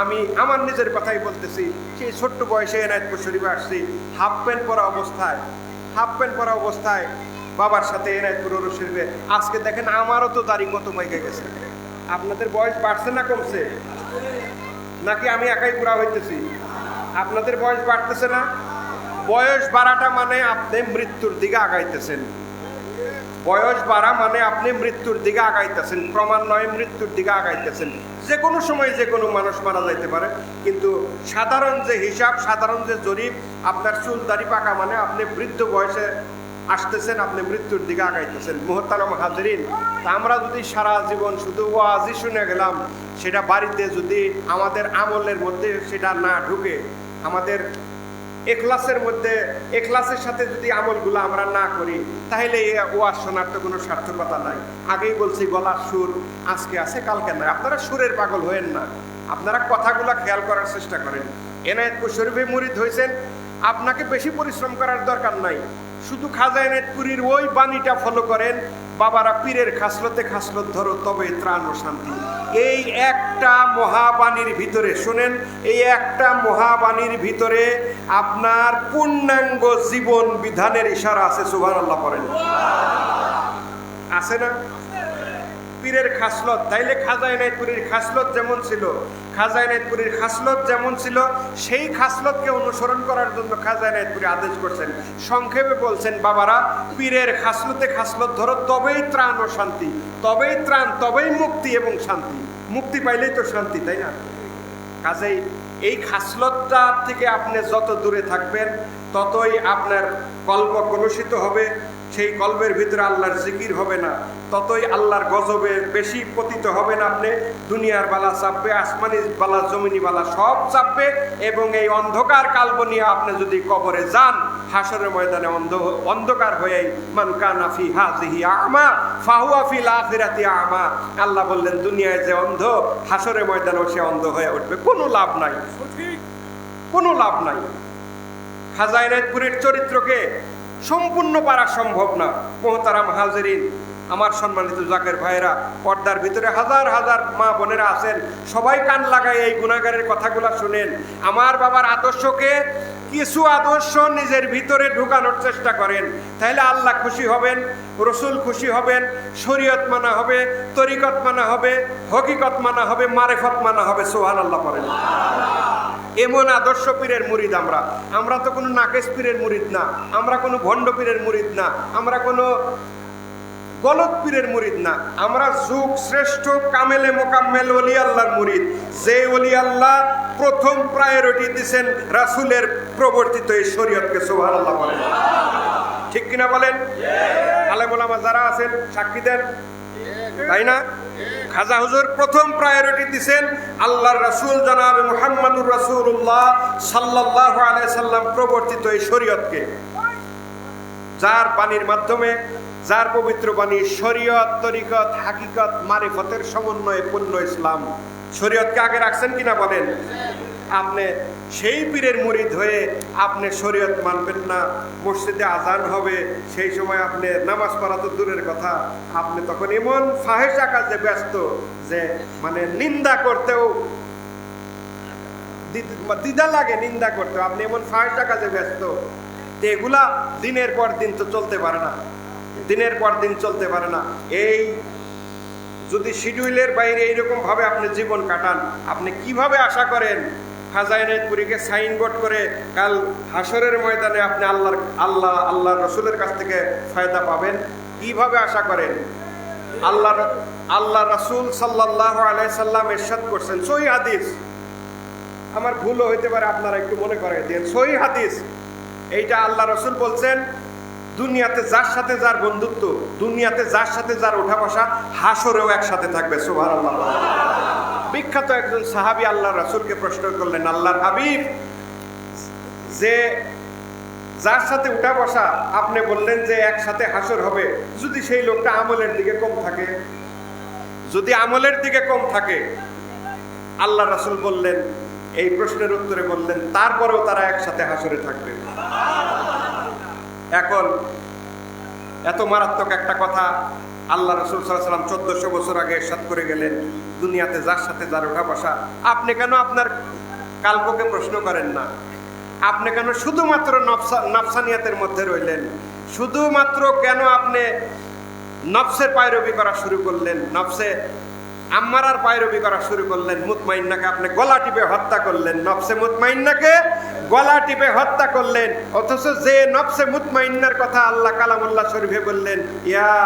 আমি আমার নিজের কথাই বলতেছি, সেই ছোট্ট বয়সে এনায়েতপুর শরীফে আসছি, হাফ প্যান্ট পরা অবস্থায় বাবার সাথে এনায়েতপুর ওরস শরীফে। আজকে দেখেন আমারও তো দাড়ি কত পাইকে গেছে। আপনাদের বয়স বাড়ছে না কমছে? নাকি আমি একাই বুড়া হইতেছি? আপনাদের বয়স বাড়তেছে না? বয়স বাড়াটা মানে আপনি মৃত্যুর দিকে আগাইতেছেন। বয়স বাড়া মানে আপনি মৃত্যুর দিকে আগাইতেছেন, ক্রমান্বয়ে মৃত্যুর দিকে আগাইতেছেন। যে কোনো সময় যে কোনো মানুষ মারা যাইতে পারে, কিন্তু সাধারণ যে হিসাব, সাধারণ যে জরিপ, আপনার চুল দাড়ি পাকা মানে আপনি বৃদ্ধ বয়সে আসতেছেন, আপনি মৃত্যুর দিকে আগাইতেছেন। মুহতারাম হাজিরিন, তা আমরা যদি সারা জীবন শুধু ওয়াজই শুনে গেলাম, সেটা বাড়িতে যদি আমাদের আমলের মধ্যে সেটা না ঢুকে, আমাদের এখলাসের মধ্যে, এখলাসের সাথে যদি আমলগুলো আমরা না করি, তাহলে এই ওয়াজ শোনার তো কোনো সার্থকতা নাই। আগেই বলছি গলার সুর আজকে আছে কালকে নাই। আপনারা সুরের পাগল হয়েন না, আপনারা কথাগুলো খেয়াল করার চেষ্টা করেন। এনায়েতপুর শরীফে মুরিদ হয়েছেন, আপনাকে বেশি পরিশ্রম করার দরকার নাই। শুধু খাজা এনায়েতপুরীর ওই বাণীটা ফলো করেন, বাবারা পীরের খাসলতে খাসলত ধরো তবে ত্রাণ ও শান্তি। এই একটা মহাবাণীর ভিতরে শোনেন, এই একটা মহাবাণীর ভিতরে আপনার পূর্ণাঙ্গ জীবন বিধানের ইশারা আছে। সুবহানাল্লাহ পড়েন, আছে না? পীরের খাসলত। তাইলে খাজা এনায়েতপুরীর খাসলত যেমন ছিল, খাজা এনায়েতপুরীর খাসলত যেমন ছিল, সেই খাসলতকে অনুসরণ করার জন্য খাজা এনায়েতপুরী আদেশ করছেন। সংক্ষেপে বলছেন, বাবারা পীরের খাসলতে খাসলত ধরো তবেই ত্রাণ ও শান্তি। তবেই ত্রাণ, তবেই মুক্তি এবং শান্তি। মুক্তি পাইলেই তো শান্তি, তাই না? কাজেই এই খাসলতটা থেকে আপনি যত দূরে থাকবেন, ততই আপনার কল্প কলুষিত হবে। সেই কল্পের ভিতরে আল্লাহর জিকির হবে না, ততই আল্লাহর গজবে বেশি পতিত হবেন আপনি। দুনিয়ার বালা চাপবে, আসমানি বালা, জমিনি বালা সব চাপবে, এবং এই অন্ধকার কাল্প নিয়ে আপনি যদি কবরে যান, হাসরের ময়দানে অন্ধকার হয়েই মান কানা ফি হাযিহি আমা ফাহুয়া ফিল আখিরাতি আমা। আল্লাহ বললেন, দুনিয়ায় যে অন্ধ, হাসরের ময়দানেও সে অন্ধ হয়ে উঠবে। কোনো লাভ নাই, কোনো লাভ নাই। খাজা এনায়েতপুরীর চরিত্রকে সম্পূর্ণ পারা সম্ভব না। মুহতারাম হাজিরিন, আমার সম্মানিত জাকের ভাইরা, পর্দার ভিতরে হাজার হাজার মা বোনেরা আছেন, সবাই কান লাগায় এই গুনাহগারের কথাগুলো শুনেন। আমার বাবার আদর্শকে কিছু আদর্শ নিজের ভিতরে ঢুকানোর চেষ্টা করেন, তাহলে আল্লাহ খুশি হবেন, রসুল খুশি হবেন, শরীয়ত মানা হবে, তরিকত মানা হবে, হকিকত মানা হবে, মারেফত মানা হবে। সুবহানাল্লাহ পড়েন। এমন আদর্শ পীরের মুরিদ আমরা। আমরা তো কোনো নাকেশ পীরের মুরিদ না, আমরা কোনো ভণ্ড পীরের মুরিদ না, আমরা কোনো গলত পীরের মুরিদ না, আমরা যুগ শ্রেষ্ঠ কামেলে মোকাম্মেল ওলি আল্লাহর মুরিদ, যে ওলি আল্লাহ প্রথম প্রায়োরিটি দিয়েছেন রাসূলের প্রবর্তিত এই শরীয়তকে। সুবহানাল্লাহ বলেন, ঠিক কিনা বলেন? আলেম ওলামা যারা আছেন সাক্ষী দেন, তাই না? খাজা হুজুর প্রথম প্রায়োরিটি দিয়েছেন আল্লাহর রাসূল জনাব মুহাম্মদুর রাসূলুল্লাহ সাল্লাল্লাহু আলাইহি সাল্লাম প্রবর্তিত এই শরীয়তকে, যার বাণীর মাধ্যমে, যার পবিত্র বাণী শরীয়ত, তরিকত, হাকিকত, মারিফতের সমন্বয়ে পূর্ণ ইসলাম। শরীয়তকে আগে রাখছেন কিনা বলেন? আপনি সেই পীরের মুরিদ হয়ে আপনি শরীয়ত মানবেন না, মসজিদে আজান হবে সেই সময় আপনি নামাজ পড়া তো দূরের কথা, আপনি তখন এমন ফাহেসা কাজে ব্যস্ত যে মানে নিন্দা করতেও দ্বিধা লাগে, নিন্দা করতেও আপনি এমন ফাহেসা কাজে ব্যস্ত। তো এগুলা দিনের পর দিন তো চলতে পারে না, দিনের পর দিন চলতে পারে না। এই যদি শিডিউলের বাইরে এইরকম ভাবে আপনি জীবন কাটান, আপনি কিভাবে আশা করেন খাজা এনায়েতপুরীকে সাইনবোর্ড করে কাল হাসরের ময়দানে আপনি আল্লাহ রসুলের কাছ থেকে ফায়দা পাবেন? কিভাবে আশা করেন? আল্লাহ রসুল সাল্লাল্লাহু আলাইহি সাল্লাম ইরশাদ করছেন, সহিহ হাদিস, আমার ভুলও হইতে পারে, আপনারা একটু মনে করে দিন, সহিহ হাদিস এইটা আল্লাহ রসুল বলছেন, দুনিয়াতে যার সাথে যার বন্ধুত্ব, দুনিয়াতে যার সাথে যার ওঠা বসা, হাসরেও একসাথে থাকবে। সুবহানাল্লাহ। বিখ্যাত একজন সাহাবী আল্লাহ রাসূলকে প্রশ্ন করলেন, আল্লাহর হাবিব, যে যার সাথে উঠা বসা আপনি বললেন যে একসাথে হাসর হবে, যদি সেই লোকটা আমলের দিকে কম থাকে, যদি আমলের দিকে কম থাকে, আল্লাহ রাসূল বললেন, এই প্রশ্নের উত্তরে বললেন, তারপরেও তারা একসাথে হাসরে থাকবে। এখন এত মারাত্মক একটা কথা আল্লাহ রাসূল সাল্লাল্লাহু আলাইহি ওয়াসাল্লাম 1400 বছর আগে ইরশাদ করে গেলেন, দুনিয়াতে যার সাথে যার ওঠা বসা। আপনি কেন আপনার কালবকে প্রশ্ন করেন না? আপনি কেন শুধুমাত্র নফসানিয়াতের মধ্যে রইলেন? শুধুমাত্র কেন আপনি নফসের পায়রবি করা শুরু করলেন, নফসে আম্মারার পায়রবি করা শুরু করলেন? মুতমাইন্নাকে আপনি গলা টিপে হত্যা করলেন, নফসে মুতমাইন্নাকে গলা টিপে হত্যা করলেন। অথচ যে নফসে মুতমাইন্নার কথা আল্লাহ কালামুল্লাহ শরীফে বললেন, ইয়া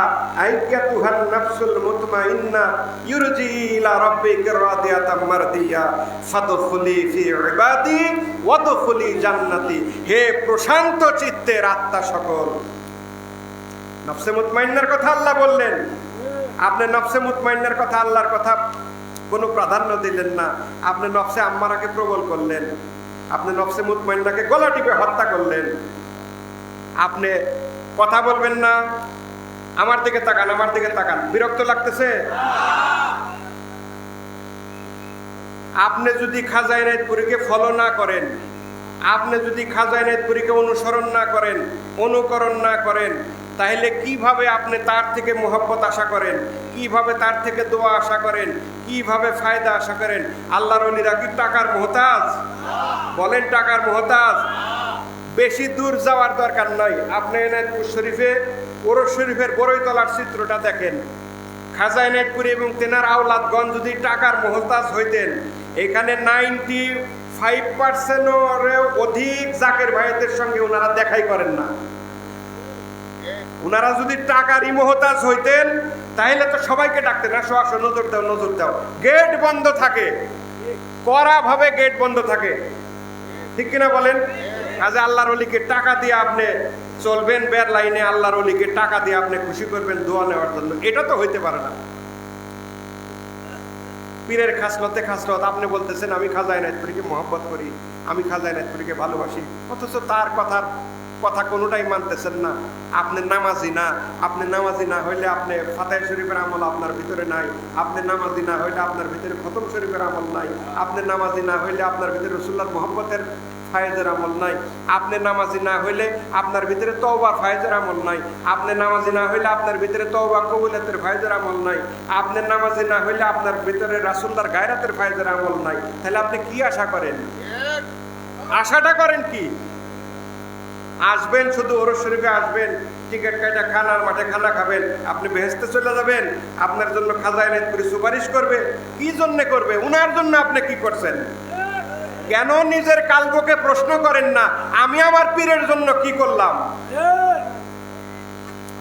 আইয়াতুহান নাফসুল মুতমাইন্না ইরজি ইলা রাব্বিকা রাদিয়াতাম মারদিয়া ফাদখুলি ফি ইবাদি ওয়াদখুলি জান্নাতি। হে প্রশান্ত চিত্তের আত্মা সকল, নফসে মুতমাইন্নার কথা আল্লাহ বললেন, আপনি নফসে মুতমাইন্নার কথা, আল্লাহর কথা কোনো প্রাধান্য দিলেন না। আপনি নফসে আম্মারাকে প্রবল করলেন, আপনি নফসে মুতমাইন্নাকে গলা টিপে হত্যা করলেন। আপনি কথা বলবেন না, আমার দিকে তাকান, আমার দিকে তাকান, বিরক্ত লাগতেছে? আপনি যদি খাজা এনায়েতপুরীকে ফলো না করেন, আপনি যদি খাজা এনায়েতপুরীকে অনুসরণ না করেন, অনুকরণ না করেন, তাহলে কিভাবে আপনি তার থেকে মোহব্বত আশা করেন? কিভাবে তার থেকে দোয়া আশা করেন? কিভাবে ফায়দা আশা করেন? আল্লাহর ওলিরা কি টাকার মুহতাজ? বলেন, টাকার মুহতাজ? বেশি দূর যাওয়ার দরকার নাই। আপনি এনায়েতপুর শরীফে, ওরস শরীফের বড়ইতলার চিত্রটা দেখেন। খাজা এনায়েতপুরী এবং তেনার আওলাদগণ যদি টাকার মুহতাজ হইতেন, এখানে 95%-এরও অধিক জাকের ভাইদের সঙ্গে ওনারা দেখাই করেন না। ওনারা যদি টাকারই মুহতাজ হইতেন, তাহলে তো সবাইকে ডাকতেন, আসো আসো, নজর দাও, নজর দাও। গেট বন্ধ থাকে, কড়া ভাবে গেট বন্ধ থাকে, ঠিক কিনা বলেন? কাজে আল্লাহর ওলিকে টাকা দিয়ে আপনি চলবেন বের লাইনে, আল্লাহর ওলিকে টাকা দিয়ে আপনি খুশি করবেন দোয়া নেওয়ার জন্য, এটা তো হইতে পারে না। পীরের খাসলতে খাসলত আপনি বলতেছেন আমি খাজা এনায়েতপুরীকে মহব্বত করি, আমি খাজা এনায়েতপুরীকে ভালোবাসি, অথচ তার কথা কোনোটাই মানতেছেন না। আপনি নামাজি না, আপনি নামাজি না হইলে আপনি ফাতিহা শরীফের আমল আপনার ভিতরে নাই, আপনি নামাজি না হইলে আপনার ভিতরে খতম শরীফের আমল নাই, আপনি নামাজি না হইলে আপনার ভিতরে রাসূলুল্লাহর মহব্বতের ফায়েজের আমল নাই। আপনি নামাজি না হইলে আপনার ভিতরে তওবার ফায়েজের আমল নাই। আপনি নামাজি না হইলে আপনার ভিতরে তওবা কবুলাতের ফায়েজের আমল নাই। আপনি নামাজি না হইলে আপনার ভিতরে রাসূলুল্লাহর গায়রাতের ফায়েজের আমল নাই। তাহলে আপনি কি আশা করেন? আশাটা করেন কি? আসবেন শুধু ওরস শরীফে আসবেন, টিকিট কাটা খানার মাঠে খানা খাবেন, আপনি বেহেশতে চলে যাবেন। আপনার জন্য খাজা এনায়েতপুরী সুপারিশ করবে। কি জন্য করবে? উনার জন্য আপনি কি করছেন? কেন নিজের কালবকে প্রশ্ন করেন না, আমি আমার পীরের জন্য কি করলাম?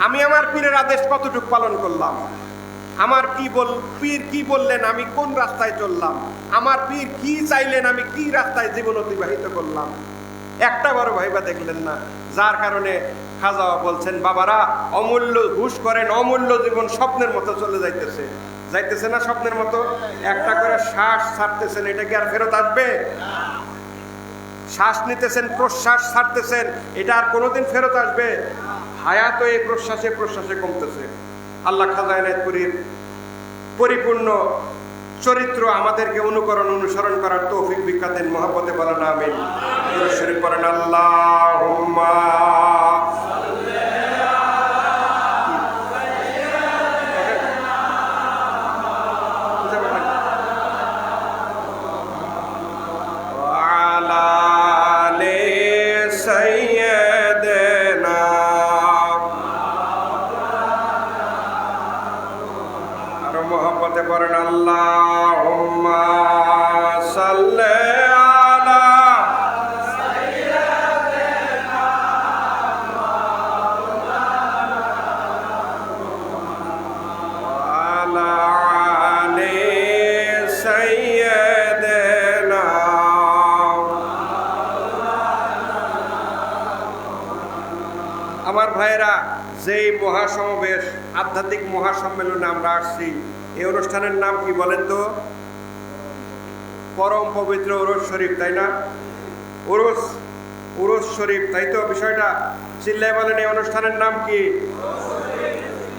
আমি আমার পীরের আদেশ কতটুকু পালন করলাম? আমার পীর কি বললেন, আমি কোন রাস্তায় চললাম? আমার পীর কি চাইলেন, আমি কি রাস্তায় জীবন অতিবাহিত করলাম? একটা বড় ভাইবা দেখলেন না, যার কারণে খাজা বলছেন, বাবারা অমূল্য হুশ করেন, অমূল্য জীবন স্বপ্নের মতো চলে যাইতেছে না? স্বপ্নের মতো একটা করে শ্বাস ছাড়তেছেন, এটা কি আর ফেরত আসবে? শ্বাস নিতেছেন, প্রশ্বাস ছাড়তেছেন, এটা আর কোনোদিন ফেরত আসবে? হায়াত এই প্রশ্বাসে কমতেছে। আল্লাহ খাজা এনায়েতপুরীর পরিপূর্ণ চরিত্র আমাদেরকে অনুসরণ করার তৌফিক বিকাতেন। মহব্বতে বলেন আমিন। দুরূদ শরীফ পড়েন। আল্লাহুম্মা মহব্বতে পড়েন। আল্লাহুম্মা সাল্লি আলা সাইয়্যিদিনা ওয়া আলা আলি সাইয়্যিদিনা। আমার ভাইরা, যেই মহাসমাবেশ, আধ্যাত্মিক মহাসম্মেলনে আমরা আসছি, এই অনুষ্ঠানের নাম কি বলেন তো? পরম পবিত্র উরুস শরীফ, তাই না? উরুস শরীফ, তাই তো? বিষয়টা চিল্লায় বলেন, এই অনুষ্ঠানের নাম কি?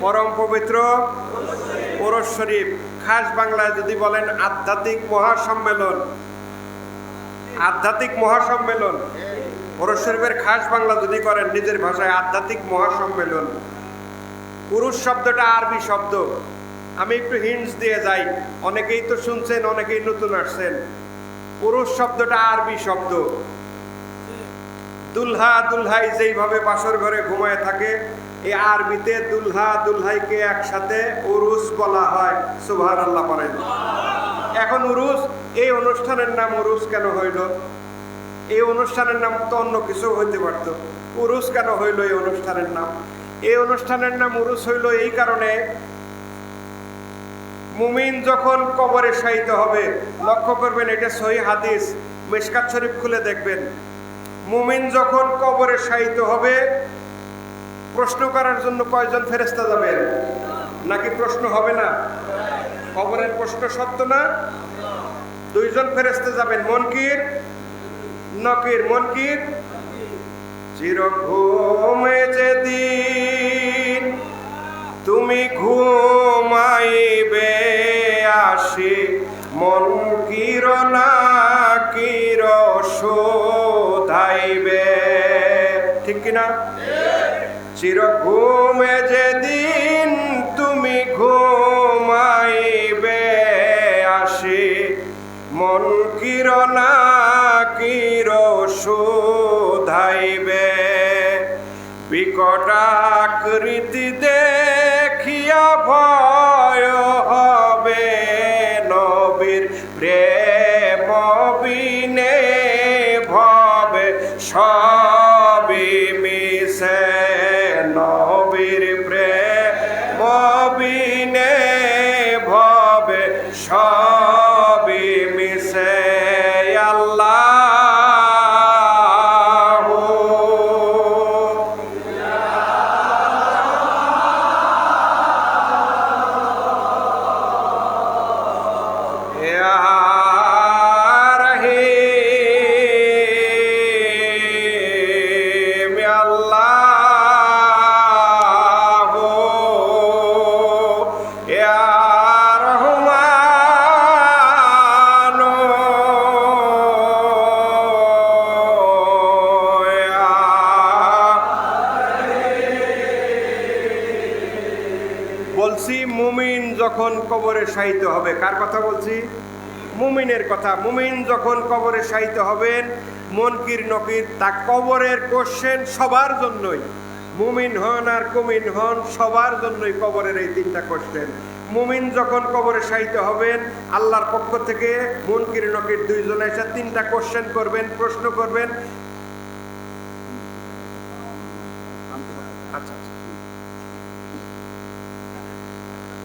পরম পবিত্র উরুস শরীফ। খাস বাংলায় যদি বলেন আধ্যাত্মিক মহাসম্মেলন। আধ্যাত্মিক মহাসম্মেলন উরুস শরীফের খাস বাংলা যদি করেন নিজের ভাষায়, আধ্যাত্মিক মহাসম্মেলন। উরুস শব্দটা আরবি শব্দ। আমি একটু হিন্টস দিয়ে যাই, অনেকেই তো শুনছেন, অনেকেই নতুন আসছেন। উরুস শব্দটা আরবি শব্দ। দুলহা দুলহাই যেইভাবে বাসর ঘরে ঘুমায় থাকে, এই আরবিতে দুলহা দুলহাইকে একসাথে উরুস বলা হয়। সুবহানাল্লাহ পড়েন। এখন উরুস, এই অনুষ্ঠানের নাম উরুস কেন হইল? এই অনুষ্ঠানের নাম তো অন্য কিছু হইতে পারত। উরুস কেন হইল এই অনুষ্ঠানের নাম? এই অনুষ্ঠানের নাম উরুস হইল এই কারণে, মুমিন যখন কবরে শায়িত হবে, লক্ষ্য করবেন, এটা সহিহ হাদিস, মিশকাত শরীফ খুলে দেখবেন। মুমিন যখন কবরে শায়িত হবে, প্রশ্ন করার জন্য কয়জন ফেরেশতা যাবেন? নাকি প্রশ্ন হবে না? কবরের প্রশ্ন সত্য না? দুইজন ফেরেশতা যাবেন, মুনকির নকির। মুনকির, চিরঘুমে যেদিন তুমি ঘুমাইবে আসি, মুনকির নাকির শোধাইবে। ঠিক কিনা? চিরঘুমে যেদিন তুমি ঘুমাইবে আসি, মুনকির নাকির শোধাইবে। বিকট আকৃতি দেখিয়া ভয় হবে, নবীর প্রেম বিনে ভবে সবই মিশে। নবীর প্রেম বিনে ভবে সবই মিশে। আল্লাহ কবরে শায়িত হবে। কার কথা বলছি? মুমিনের কথা। মুমিন যখন কবরে শায়িত হবেন, মুনকির নকির, তা কবরের কোশ্চেন সবার জন্যই, মুমিন হন আর কুমিন হন, সবার জন্যই কবরের এই 3টা কোশ্চেন। মুমিন যখন কবরে শায়িত হবেন, আল্লাহর পক্ষ থেকে মুনকির নকির 2 জন এসে 3টা কোশ্চেন করবেন, প্রশ্ন করবেন। আচ্ছা,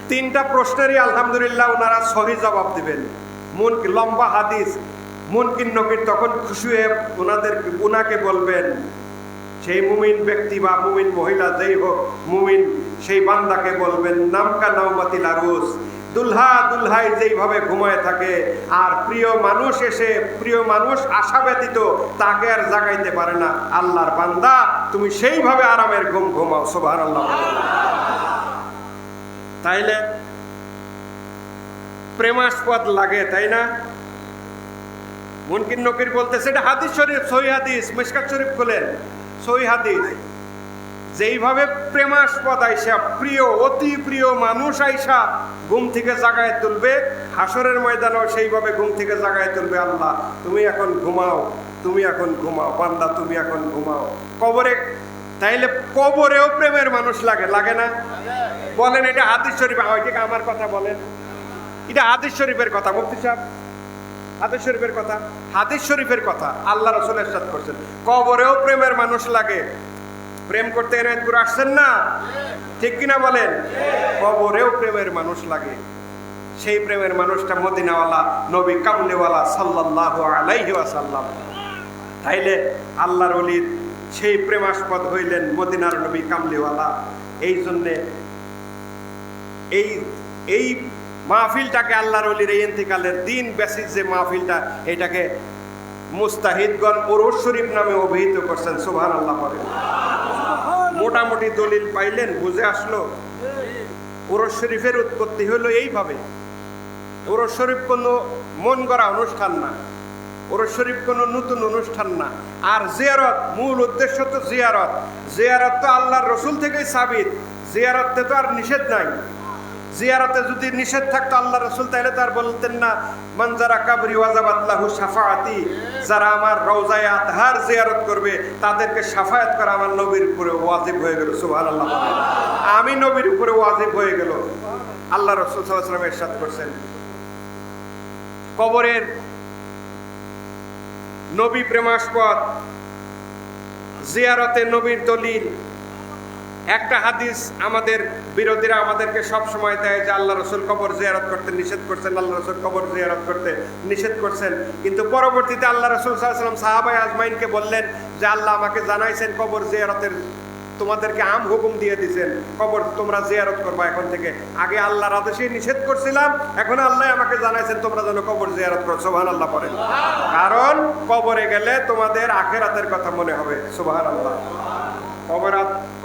3টা প্রশ্নেরই আলহামদুলিল্লাহ ওনারা সহি জবাব দিবেন। লম্বা হাদিস। মুনকির নকির তখন খুশি হয়ে ওনাকে বলবেন, সেই মুমিন ব্যক্তি বা মুমিন মহিলা যেই হোক, মুমিন সেই বান্দাকে বলবেন, নামকা নাওমাতিল আরুস, দুলহা দুলহাই যেইভাবে ঘুমায় থাকে, আর প্রিয় মানুষ এসে, প্রিয় মানুষ আশা ব্যতীত তাকে আর জাগাইতে পারে না, আল্লাহর বান্দা তুমি সেইভাবে আরামের ঘুম ঘুমাও। সুবহানাল্লাহ। তাইলে প্রেমাস্পদ লাগে, তাই না? মুনকির নকির বলতেছে, এটা হাদিস শরীফ, সহিহ হাদিস, মিশকাত শরীফ খোলেন, সহিহ হাদিস। যেইভাবে প্রেমাস্পদ আইসা, প্রিয়, অতি প্রিয় মানুষ আইসা ঘুম থেকে জাগায় তুলবে, হাসরের ময়দানেও সেইভাবে ঘুম থেকে জাগায় তুলবে, আল্লাহ তুমি এখন ঘুমাও, তুমি এখন ঘুমাও, বান্দা তুমি এখন ঘুমাও। কবরে, তাইলে কবরেও প্রেমের মানুষ লাগে, লাগে না? বলেন, এটা হাদিস শরীফ, ওইটাকে আমার কথা বলেন, এটা হাদিস শরীফের কথা। মুফতি সাহেব, হাদিস শরীফের কথা, হাদিস শরীফের কথা, আল্লাহ রাসূল ইরশাদ করছেন, কবরেও প্রেমের মানুষ লাগে। প্রেম করতে এনায়েতপুর আসছেন না? ঠিক কিনা বলেন? কবরেও প্রেমের মানুষ লাগে। সেই প্রেমের মানুষটা মদিনাওয়ালা নবী কামলিওয়ালা সাল্লাল্লাহু আলাইহি ওয়াসাল্লাম। তাইলে আল্লাহর ওলির সেই প্রেমাস্পদ হইলেন মদিনার নবী কামলিওয়ালা। এই জন্যে এই মাহফিলটাকে, আল্লাহর ওলির এই ইন্তিকালের দিন বেসিস যে মাহফিলটা, এটাকে মুস্তাহিদগণ উরুস শরীফ নামে অভিহিত করছেন। সুবহানাল্লাহ। মোটামুটি দলিল পাইলেন, বুঝে আসলো। উরুস শরীফের উৎপত্তি হলো এইভাবে। উরুস শরীফ কোনো মন গড়া অনুষ্ঠান না, উরুস শরীফ কোনো নতুন অনুষ্ঠান না। আর জিয়ারত, মূল উদ্দেশ্য তো জিয়ারত। জিয়ারত তো আল্লাহর রসুল থেকেই সাবিত, জিয়ারতে তো আর নিষেধ নাই। জিয়ারতে যদি নিষেধ থাকতো আল্লাহ রসুল, তাহলে তার বলতেন না, মানজারা কাবরি ওয়াজাবাত লাহু শাফাআতি, যারা আমার রওজায়ে আতহার জিয়ারত করবে তাদেরকে শাফায়াত করা আমার নবীর উপরে ওয়াজিব হয়ে গেল। সুবহানাল্লাহ। আমি নবীর উপরে ওয়াজিব হয়ে গেল। আল্লাহ রাসূল সাল্লাল্লাহু আলাইহি ওয়াসাল্লাম ইরশাদ করছেন, কবরের নবী প্রেমাস্পদ, জিয়ারতে নবীর দলিল। একটা হাদিস আমাদের বিরোধীরা আমাদেরকে সব সময় দেয় যে আল্লাহ রসুল কবর জিয়ারত করতে নিষেধ করছেন, আল্লাহ রসুল কবর জিয়ারত করতে নিষেধ করছেন। কিন্তু পরবর্তীতে আল্লাহ রসুল সাল্লাল্লাহু আলাইহি ওয়াসাল্লাম সাহাবায়ে আজমাইনকে বললেন যে আল্লাহ আমাকে জানাইছেন কবর জিয়ারতের, তোমাদেরকে আম হুকুম দিয়ে দিয়েছেন, কবর তোমরা জিয়ারত করবা এখন থেকে। আগে আল্লাহর আদেশে নিষেধ করছিলাম, এখন আল্লাহ আমাকে জানাইছেন তোমরা যেন কবর জিয়ারত করো। সুবহানাল্লাহ পড়েন। কারণ কবরে গেলে তোমাদের আখিরাতের কথা মনে হবে। সুবহানাল্লাহ।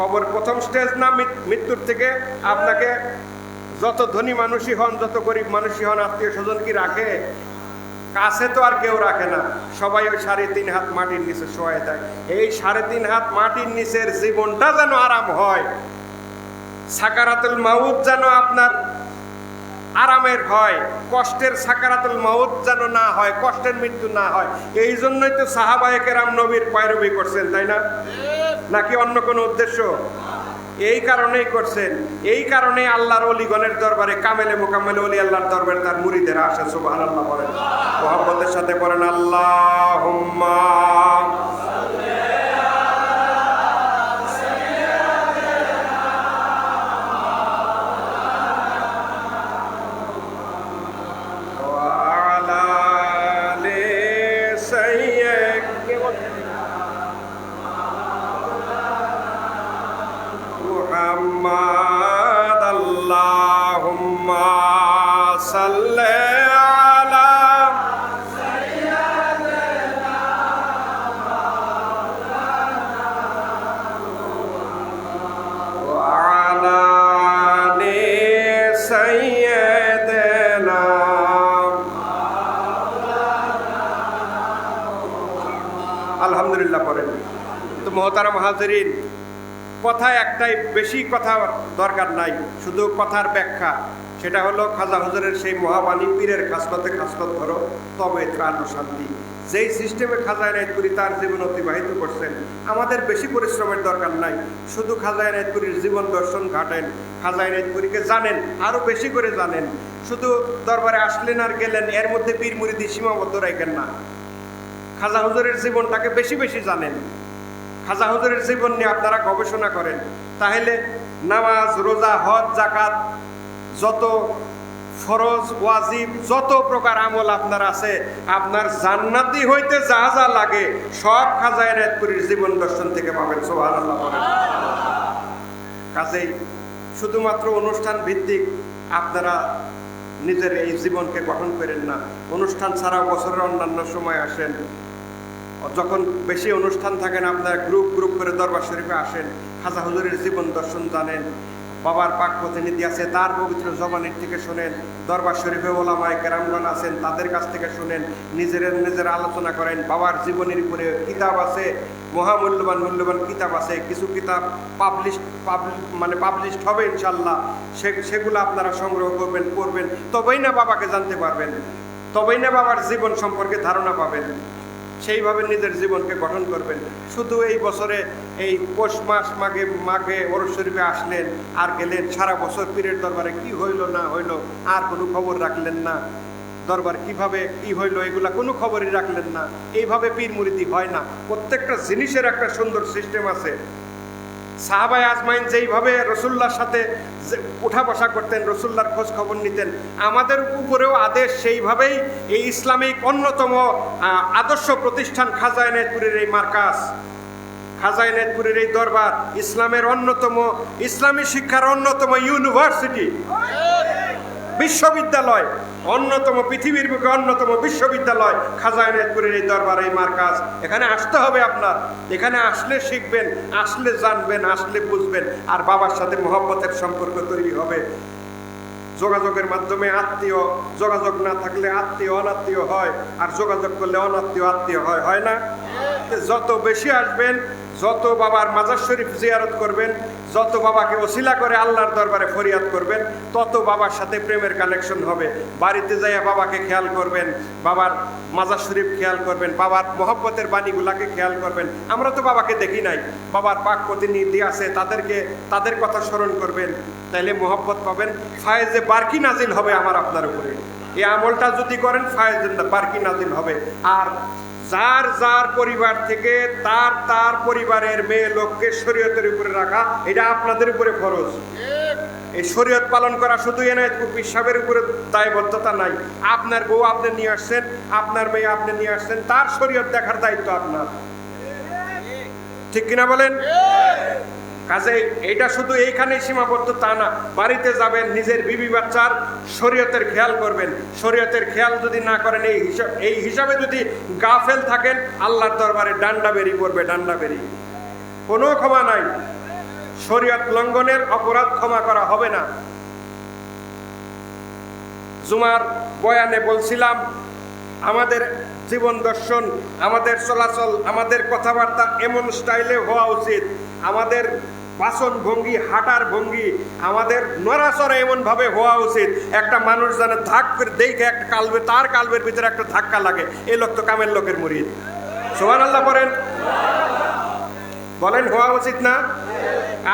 কবর প্রথম স্টেজ না মৃত্যুর থেকে। আপনাকে যত ধনী মানুষই হন, যত গরিব মানুষই হন, আত্মীয় স্বজন কি রাখে? কাছে তো আর কেউ রাখে না, সবাই ওই 3.5 হাত মাটির নিচে শোয়ায় দেয়। এই 3.5 হাত মাটির নিচের জীবনটা যেন আরাম হয়, সাকারাতুল মাউত যেন আপনার আরামের হয়, কষ্টের সাকারাতুল মাউত যেন না হয়, কষ্টের মৃত্যু না হয়। এই জন্যই তো সাহাবায়ে কেরাম নবীর পয়রবি করছেন, তাই না? নাকি অন্য কোনো উদ্দেশ্য? এই কারণেই করছেন। এই কারণে আল্লাহর ওলিগণের দরবারে কামেলে মোকাম্মেলে ওলি আল্লাহর দরবারে তার মুরিদেরা আসে। সুবহানাল্লাহ বলেন, মুহাব্বতের সাথে বলেন আল্লাহুম্মা মুহাম্মাদ আল্লাহুম্মা সাল্লি আলা সাইয়্যিদিনা ওয়া আলা আলি সাইয়্যিদিনা। আলহামদুলিল্লাহ পড়েন। তো মুহতারাম হাজিরিন, কথা একটাই, বেশি কথা দরকার নাই, শুধু কথার ব্যাখ্যা। সেটা হলো খাজা হুজুরের সেই মহাবাণী, পীরের খাসলতে খাসলত ধরো তবে ত্রাণ ও শান্তি। যেই সিস্টেমে খাজা এনায়েতপুরী তার জীবন অতিবাহিত করছেন, আমাদের বেশি পরিশ্রমের দরকার নাই। শুধু খাজা এনায়েতপুরীর জীবন দর্শন ঘাটেন, খাজা এনায়েতপুরীকে জানেন, আরও বেশি করে জানেন। শুধু দরবারে আসলেন আর গেলেন, এর মধ্যে পীর মুরিদি সীমাবদ্ধ রাখেন না। খাজা হুজুরের জীবনটাকে বেশি বেশি জানেন। খাজা হুজুরের জীবন নিয়ে আপনারা গবেষণা করেন, তাহলে নামাজ, রোজা, হজ, যাকাত, যত ফরজ ওয়াজিব, যত প্রকার আমল আপনার আছে, আপনার জান্নাতি হইতে যা যা লাগে সব খাজা এনায়েতপুরীর জীবন দর্শন থেকে পাবেন। সুবহানাল্লাহ। কাজেই শুধুমাত্র অনুষ্ঠান ভিত্তিক আপনারা নিজের এই জীবনকে গঠন করেন না। অনুষ্ঠান ছাড়াও বছরের অন্যান্য সময় আসেন, যখন বেশি অনুষ্ঠান থাকেন আপনারা গ্রুপ গ্রুপ করে দরবার শরীফে আসেন, খাজা হুজুরের জীবন দর্শন জানেন। বাবার পাক প্রতিনিধি আছে, তার পবিত্র জবানির থেকে শোনেন। দরবার শরীফে ওলামায়ে কেরামগণ আছেন, তাদের কাছ থেকে শোনেন। নিজের আলোচনা করেন। বাবার জীবনের উপরে কিতাব আছে, মহামূল্যবান মূল্যবান কিতাব আছে। কিছু কিতাব পাবলিশড হবে ইনশাল্লাহ। সেগুলো আপনারা সংগ্রহ করবেন, পড়বেন। তবেই না বাবাকে জানতে পারবেন, তবেই না বাবার জীবন সম্পর্কে ধারণা পাবেন। সেইভাবে নিজের জীবনকে গঠন করবেন। শুধু এই বছরে এই পৌষ মাস মাঘে ওরস শরীফে আসলেন আর গেলেন, সারা বছর পীরের দরবারে কি হইল না হইল আর কোনো খবর রাখলেন না। দরবার কিভাবে কি হইল এগুলা কোনো খবরই রাখলেন না। এইভাবে পীর মুরিদি হয় না। প্রত্যেকটা জিনিসের একটা সুন্দর সিস্টেম আছে। সাহাবায়ে আজমাইন যেইভাবে রসুল্লাহর সাথে উঠা বসা করতেন, রসুল্লাহর খোঁজ খবর নিতেন, আমাদের উপরেও আদেশ সেইভাবেই। এই ইসলামিক অন্যতম আদর্শ প্রতিষ্ঠান খাজা এনায়েতপুরের এই মার্কাজ, খাজা এনায়েতপুরের এই দরবার ইসলামের অন্যতম, ইসলামী শিক্ষার অন্যতম ইউনিভার্সিটি, বিশ্ববিদ্যালয়, অন্যতম, পৃথিবীর বুকে অন্যতম বিশ্ববিদ্যালয় খাজা এনায়েতপুরের এই দরবার, এই মার্কাজ। এখানে আসতে হবে আপনার। এখানে আসলে শিখবেন, আসলে জানবেন, আসলে বুঝবেন, আর বাবার সাথে মহব্বতের সম্পর্ক তৈরি হবে। যোগাযোগের মাধ্যমে আত্মীয়, যোগাযোগ না থাকলে আত্মীয় অনাত্মীয় হয়, আর যোগাযোগ করলে অনাত্মীয় আত্মীয় হয়, হয় না? যত বেশি আসবেন, যত বাবার মাজার শরীফ জিয়ারত করবেন, যত বাবাকে ওসিলা করে আল্লাহর দরবারে ফরিয়াদ করবেন, তত বাবার সাথে প্রেমের কানেকশন হবে। বাড়িতে যাইয়া বাবাকে খেয়াল করবেন, বাবার মাজার শরীফ খেয়াল করবেন, বাবার মহব্বতের বাণীগুলাকে খেয়াল করবেন। আমরা তো বাবাকে দেখি নাই, বাবার পাক প্রতিনিধি আছে, তাদের কথা স্মরণ করবেন, তাইলে মহব্বত পাবেন। ফায়েজে বারকি নাজিল হবে আমার আপনার উপরে। এই আমলটা যদি করেন ফায়েজে বারকি নাজিল হবে। আর যার যার পরিবার থেকে তার পরিবারের মেয়ে লোককে শরীয়তের উপরে রাখা, এটা আপনাদের উপরে ফরজ। এই শরীয়ত পালন করা শুধু এনায়েতপুর পীর সাহেবের উপরে দায়বদ্ধতা নাই। আপনার বউ আপনি নিয়ে আসছেন, আপনার মেয়ে আপনি নিয়ে আসছেন, তার শরীয়ত দেখার দায়িত্ব আপনার। ঠিক কিনা বলেন? কাজে এটা শুধু এইখানেই সীমাবদ্ধ তা না। বাড়িতে যাবেন, নিজের বিবি বাচ্চার শরীয়তের খেয়াল করবেন। শরীয়তের খেয়াল যদি না করেন, এই হিসাবে যদি গাফেল থাকেন, আল্লাহর দরবারে ডান্ডা বেরি পড়বে, ডান্ডা বেরি। কোনো ক্ষমা নাই। শরীয়ত লঙ্ঘনের অপরাধ ক্ষমা করা হবে না। জুমার বয়ানে বলছিলাম, আমাদের জীবন দর্শন, আমাদের চলাচল, আমাদের কথাবার্তা এমন স্টাইলে হওয়া উচিত। আমাদের বাসন ভঙ্গি, হাঁটার ভঙ্গি, আমাদের নড়াচড়া এমনভাবে হওয়া উচিত, একটা মানুষ যেন ধাক করে দেখে একটা তার কালবের ভিতরে একটা ধাক্কা লাগে, এই লোক তো কামের লোকের মুরিদ। সুবহানাল্লাহ বলেন, হওয়া উচিত না?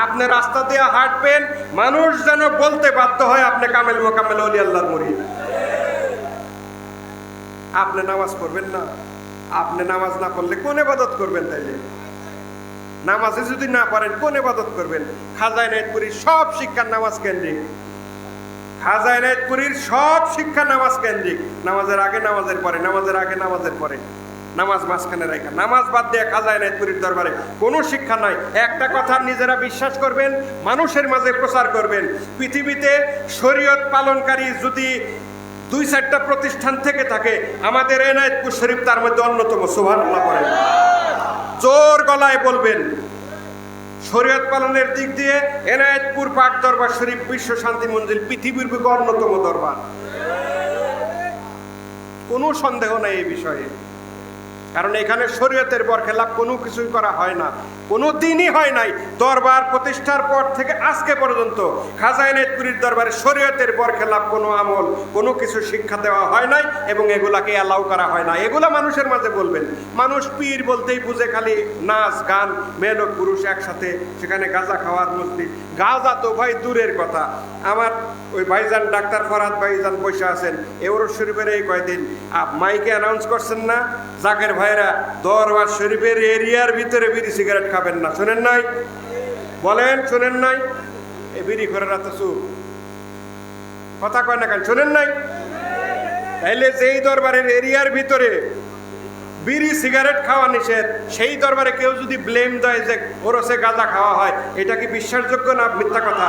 আপনি রাস্তা দিয়ে হাঁটবেন, মানুষ যেন বলতে বাধ্য হয় আপনি কামেল মোকামেল ওলি আল্লাহর মুরিদ। আপনি নামাজ পড়বেন না, আপনি নামাজ না পড়লে কোন ইবাদত করবেন? তাইলে নামাজে যদি না পারেন কোন ইবাদত করবেন? খাজা এনায়েতপুরীর সব শিক্ষা নামাজ কেন্দ্রিক। খাজা এনায়েতপুরীর সব শিক্ষা নামাজ কেন্দ্রিক। নামাজের আগে, নামাজের পরে, নামাজের আগে, নামাজের পরে, নামাজ মাঝখানে রাখা। নামাজ বাদ দিয়ে খাজা এনায়েতপুরীর দরবারে কোনো শিক্ষা নাই। একটা কথা নিজেরা বিশ্বাস করবেন, মানুষের মাঝে প্রচার করবেন। পৃথিবীতে শরীয়ত পালনকারী যদি 2-4টা প্রতিষ্ঠান থেকে থাকে, আমাদের এনায়েতপুর শরীফ তার মধ্যে অন্যতম। সুবহানাল্লাহ বলেন, জোর গলায় বলবেন। শরীয়ত পালনের দিক দিয়ে এনায়েতপুর পাক দরবার শরীফ বিশ্ব শান্তি মঞ্জিল পৃথিবীর বুকে অন্যতম দরবার, কোনো সন্দেহ নাই এই বিষয়ে। কারণ এখানে শরীয়তের বরখেলাপ কোনো কিছুই করা হয় না, কোনো দিনই হয় নাই। দরবার প্রতিষ্ঠার পর থেকে আজকে পর্যন্ত খাজা এনায়েতপুরীর দরবারে শরীয়তের বরখেলাপ কোনো আমল, কোনো কিছু শিক্ষা দেওয়া হয় নাই এবং এগুলাকে অ্যালাউ করা হয় না। এগুলা মানুষের মাঝে বলবেন, মানুষ পীর বলতেই বুঝে খালি নাচ গান, মেয়ে লোক পুরুষ একসাথে, সেখানে গাঁজা খাওয়ার মসজিদ। গাঁজা তো ভাই দূরের কথা। আমার ওই ভাইজান ডাক্তার ফরহাদ ভাইজান বসে আছেন এওরস শরীফের এই কয়দিন মাইকে অ্যানাউন্স করছেন না, জাকের ভাইরা দরবার শরীফের এরিয়ার ভিতরে বিড়ি সিগারেট খাবেন না। শোনেন নাই? বলেন শোনেন নাই? এই বিড়ি করে রাতে চুপ, কথা কয় না কেন? শোনেন নাই? তাইলে যেই দরবারের এরিয়ার ভিতরে বিড়ি সিগারেট খাওয়া নিষেধ, সেই দরবারে কেউ যদি ব্লেম দেয় যে ওরসে গাঁজা খাওয়া হয়, এটা কি বিশ্বাসযোগ্য না মিথ্যা কথা?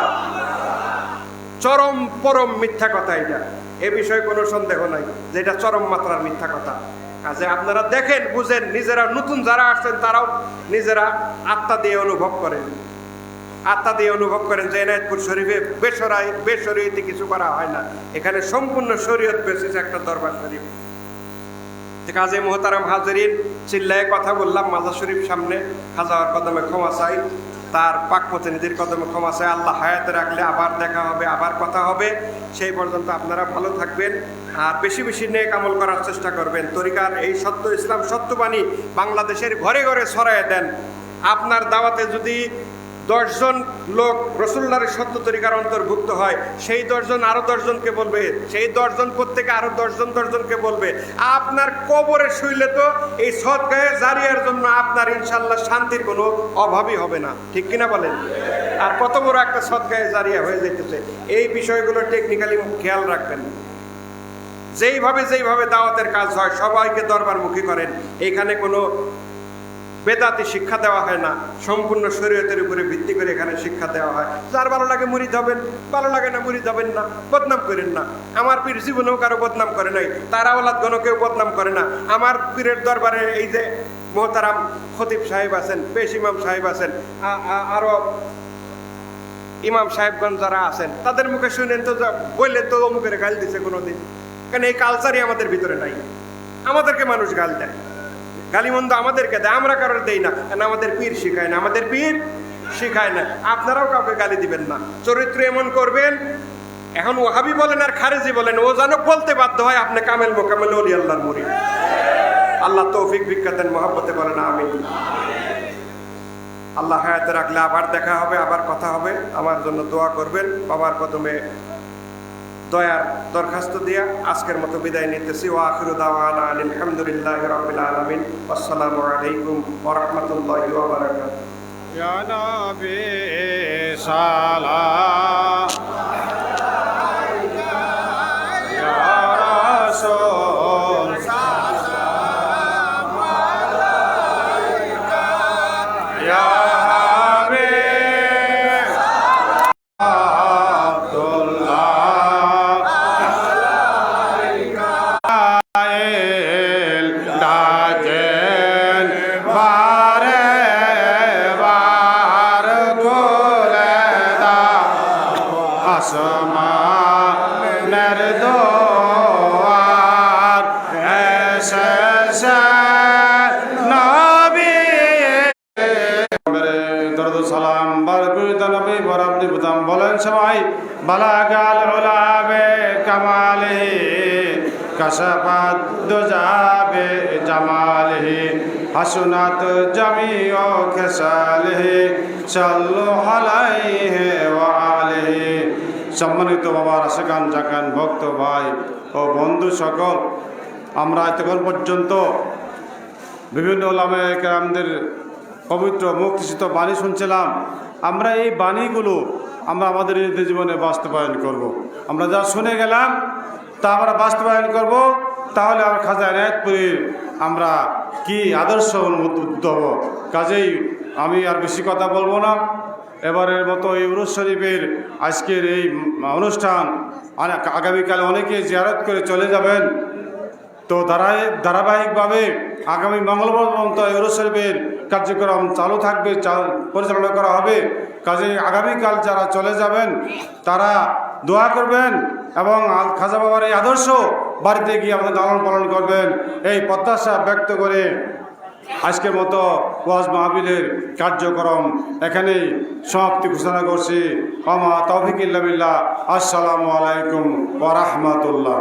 চরম পরম মিথ্যা কথা এটা। এ বিষয়ে কোনো সন্দেহ নাই যে এটা চরম মাত্রার মিথ্যা কথা। কাজে আপনারা দেখেন, বুঝেন, নিজেরা নতুন যারা আসছেন তারাও নিজেরা আত্মা দিয়ে অনুভব করেন, আত্মা দিয়ে অনুভব করেন যে এনায়েতপুর শরীফে বেশরীয়তে কিছু করা হয় না। এখানে সম্পূর্ণ শরীয়ত বেসিস একটা দরবার শরীফ। কাজে মোহতারাম হাজরিন, চিল্লায় কথা বললাম মাজার শরীফ সামনে, খাজার কদমে ক্ষমা চাই, তার পাক প্রতিনিধির কদমে ক্ষমা চাই। আল্লাহ হায়াতে রাখলে আবার দেখা হবে, আবার কথা হবে। সেই পর্যন্ত আপনারা ভালো থাকবেন আর বেশি বেশি নেক আমল করার চেষ্টা করবেন। তরিকার এই সত্য ইসলাম সত্যবাণী বাংলাদেশের ঘরে ঘরে ছড়ায় দেন। আপনার দাওয়াতে যদি 10 জন লোক রসুল্লাহর সত্য তরিকার অন্তর্ভুক্ত হয়, সেই 10 জন আরো 10 জনকে বলবে, সেই 10 জন প্রত্যেকে আরো 10 জনকে বলবে। আপনার কবরে শুইলে তো এই সদকায়ে জারিয়ার জন্য আপনার ইনশাল্লাহ শান্তির কোনো অভাবই হবে না, ঠিক কিনা বলেন? আর কত বড় একটা সদকায়ে জারিয়া হয়ে যেতেছে। এই বিষয়গুলো টেকনিক্যালি খেয়াল রাখবেন। যেইভাবে দাওয়াতের কাজ হয় সবাইকে দরবারমুখী করেন। এখানে কোনো বেদাতি শিক্ষা দেওয়া হয় না, সম্পূর্ণ শরীয়তের উপরে ভিত্তি করে এখানে শিক্ষা দেওয়া হয়। যার ভালো লাগে মুরিদ হবেন, ভালো লাগে না মুরিদ হবেন না, বদনাম করেন না। আমার পীর জীবনেও কারো বদনাম করে নাই, তার আওলাদ গণ কেউ বদনাম করে না। আমার পীরের দরবারে এই যে মোহতারাম খতিব সাহেব আছেন, পেশ ইমাম সাহেব আছেন, আরো ইমাম সাহেবগণ যারা আছেন, তাদের মুখে শুনেন তো বললেন তো অমুকের গাল দিছে কোনোদিন, কারণ এই কালচারই আমাদের ভিতরে নাই। আমাদেরকে মানুষ গাল দেয়, গালিমন্দ আমাদেরকে দেয়, আমরা কারোর দেই না, কারণ আমাদের পীর শিখায় না, আমাদের পীর শিখায় না। আপনারাও কাউকে গালি দিবেন না, চরিত্র এমন করবেন। এখন ওয়াহাবি বলেন আর খারেজি বলেন, ও যেন বলতে বাধ্য হয় আপনি কামেল মোকামেল ওলি আল্লাহর মুরিদ। আল্লাহ তৌফিক ভিক্ষা দেন, মহব্বতে বলেন আমিন। আল্লাহ হায়াতে রাখলে আবার দেখা হবে, আবার কথা হবে। আমার জন্য দোয়া করবেন। বাবার কদমে দয়ার দরখাস্ত দিয়া আজকের মতো বিদায় নিতেছি। ওয়া আখিরু দাওয়ানা আলহামদুলিল্লাহি রাব্বিল আলামিন। আসসালামু আলাইকুম ওয়া রাহমাতুল্লাহি ওয়া বারাকাতুহু। ইয়া নবী সালাম ইয়া রাসূল সালাম আলাইকা ইয়া আসমানের দোয়ার এসেছে নবী দরুদ সালাম বারকুত নবী বরাবদি বুতাম বলেন সবাই বালাগাল উলাবে কামালিহি কাশাফাত দুজাবে জামালিহি হাসনাত জামিউ খেসালিহি সাল্লু আলাইহি ওয়া আলিহি। সম্মানিত বাবার আশেকান জাকান ভক্ত ভাই ও বন্ধু সকল, আমরা এতক্ষণ পর্যন্ত বিভিন্ন ওলামায়ে কেরামদের পবিত্র মুক্তিসিত বাণী শুনছিলাম। আমরা এই বাণীগুলো আমরা আমাদের নিজেদের জীবনে বাস্তবায়ন করব। আমরা যা শুনে গেলাম তা আমরা বাস্তবায়ন করব, তাহলে আমার খাজা এনায়েতপুরীর আমরা কি আদর্শ উদ্বুদ্ধ হব। কাজেই আমি আর বেশি কথা বলবো না। এবারের মতো এই উরুস শরীফের আজকের এই অনুষ্ঠান আগামীকালে অনেকে জিয়ারত করে চলে যাবেন। তো ধারাবাহিকভাবে আগামী মঙ্গলবার পর্যন্ত উরুস শরীফের কার্যক্রম চালু থাকবে, পরিচালনা করা হবে। কাজে আগামীকাল যারা চলে যাবেন তারা দোয়া করবেন এবং খাজা বাবার এই আদর্শ বাড়িতে গিয়ে আমাদের লালন পালন করবেন, এই প্রত্যাশা ব্যক্ত করে আজকের মতো ওয়াজ মাহফিলের কার্যক্রম এখানেই সমাপ্তি ঘোষণা করছি। ওমা তৌফিক ইল্লা বিল্লাহ। আসসালামু আলাইকুম ওয়া রাহমাতুল্লাহ।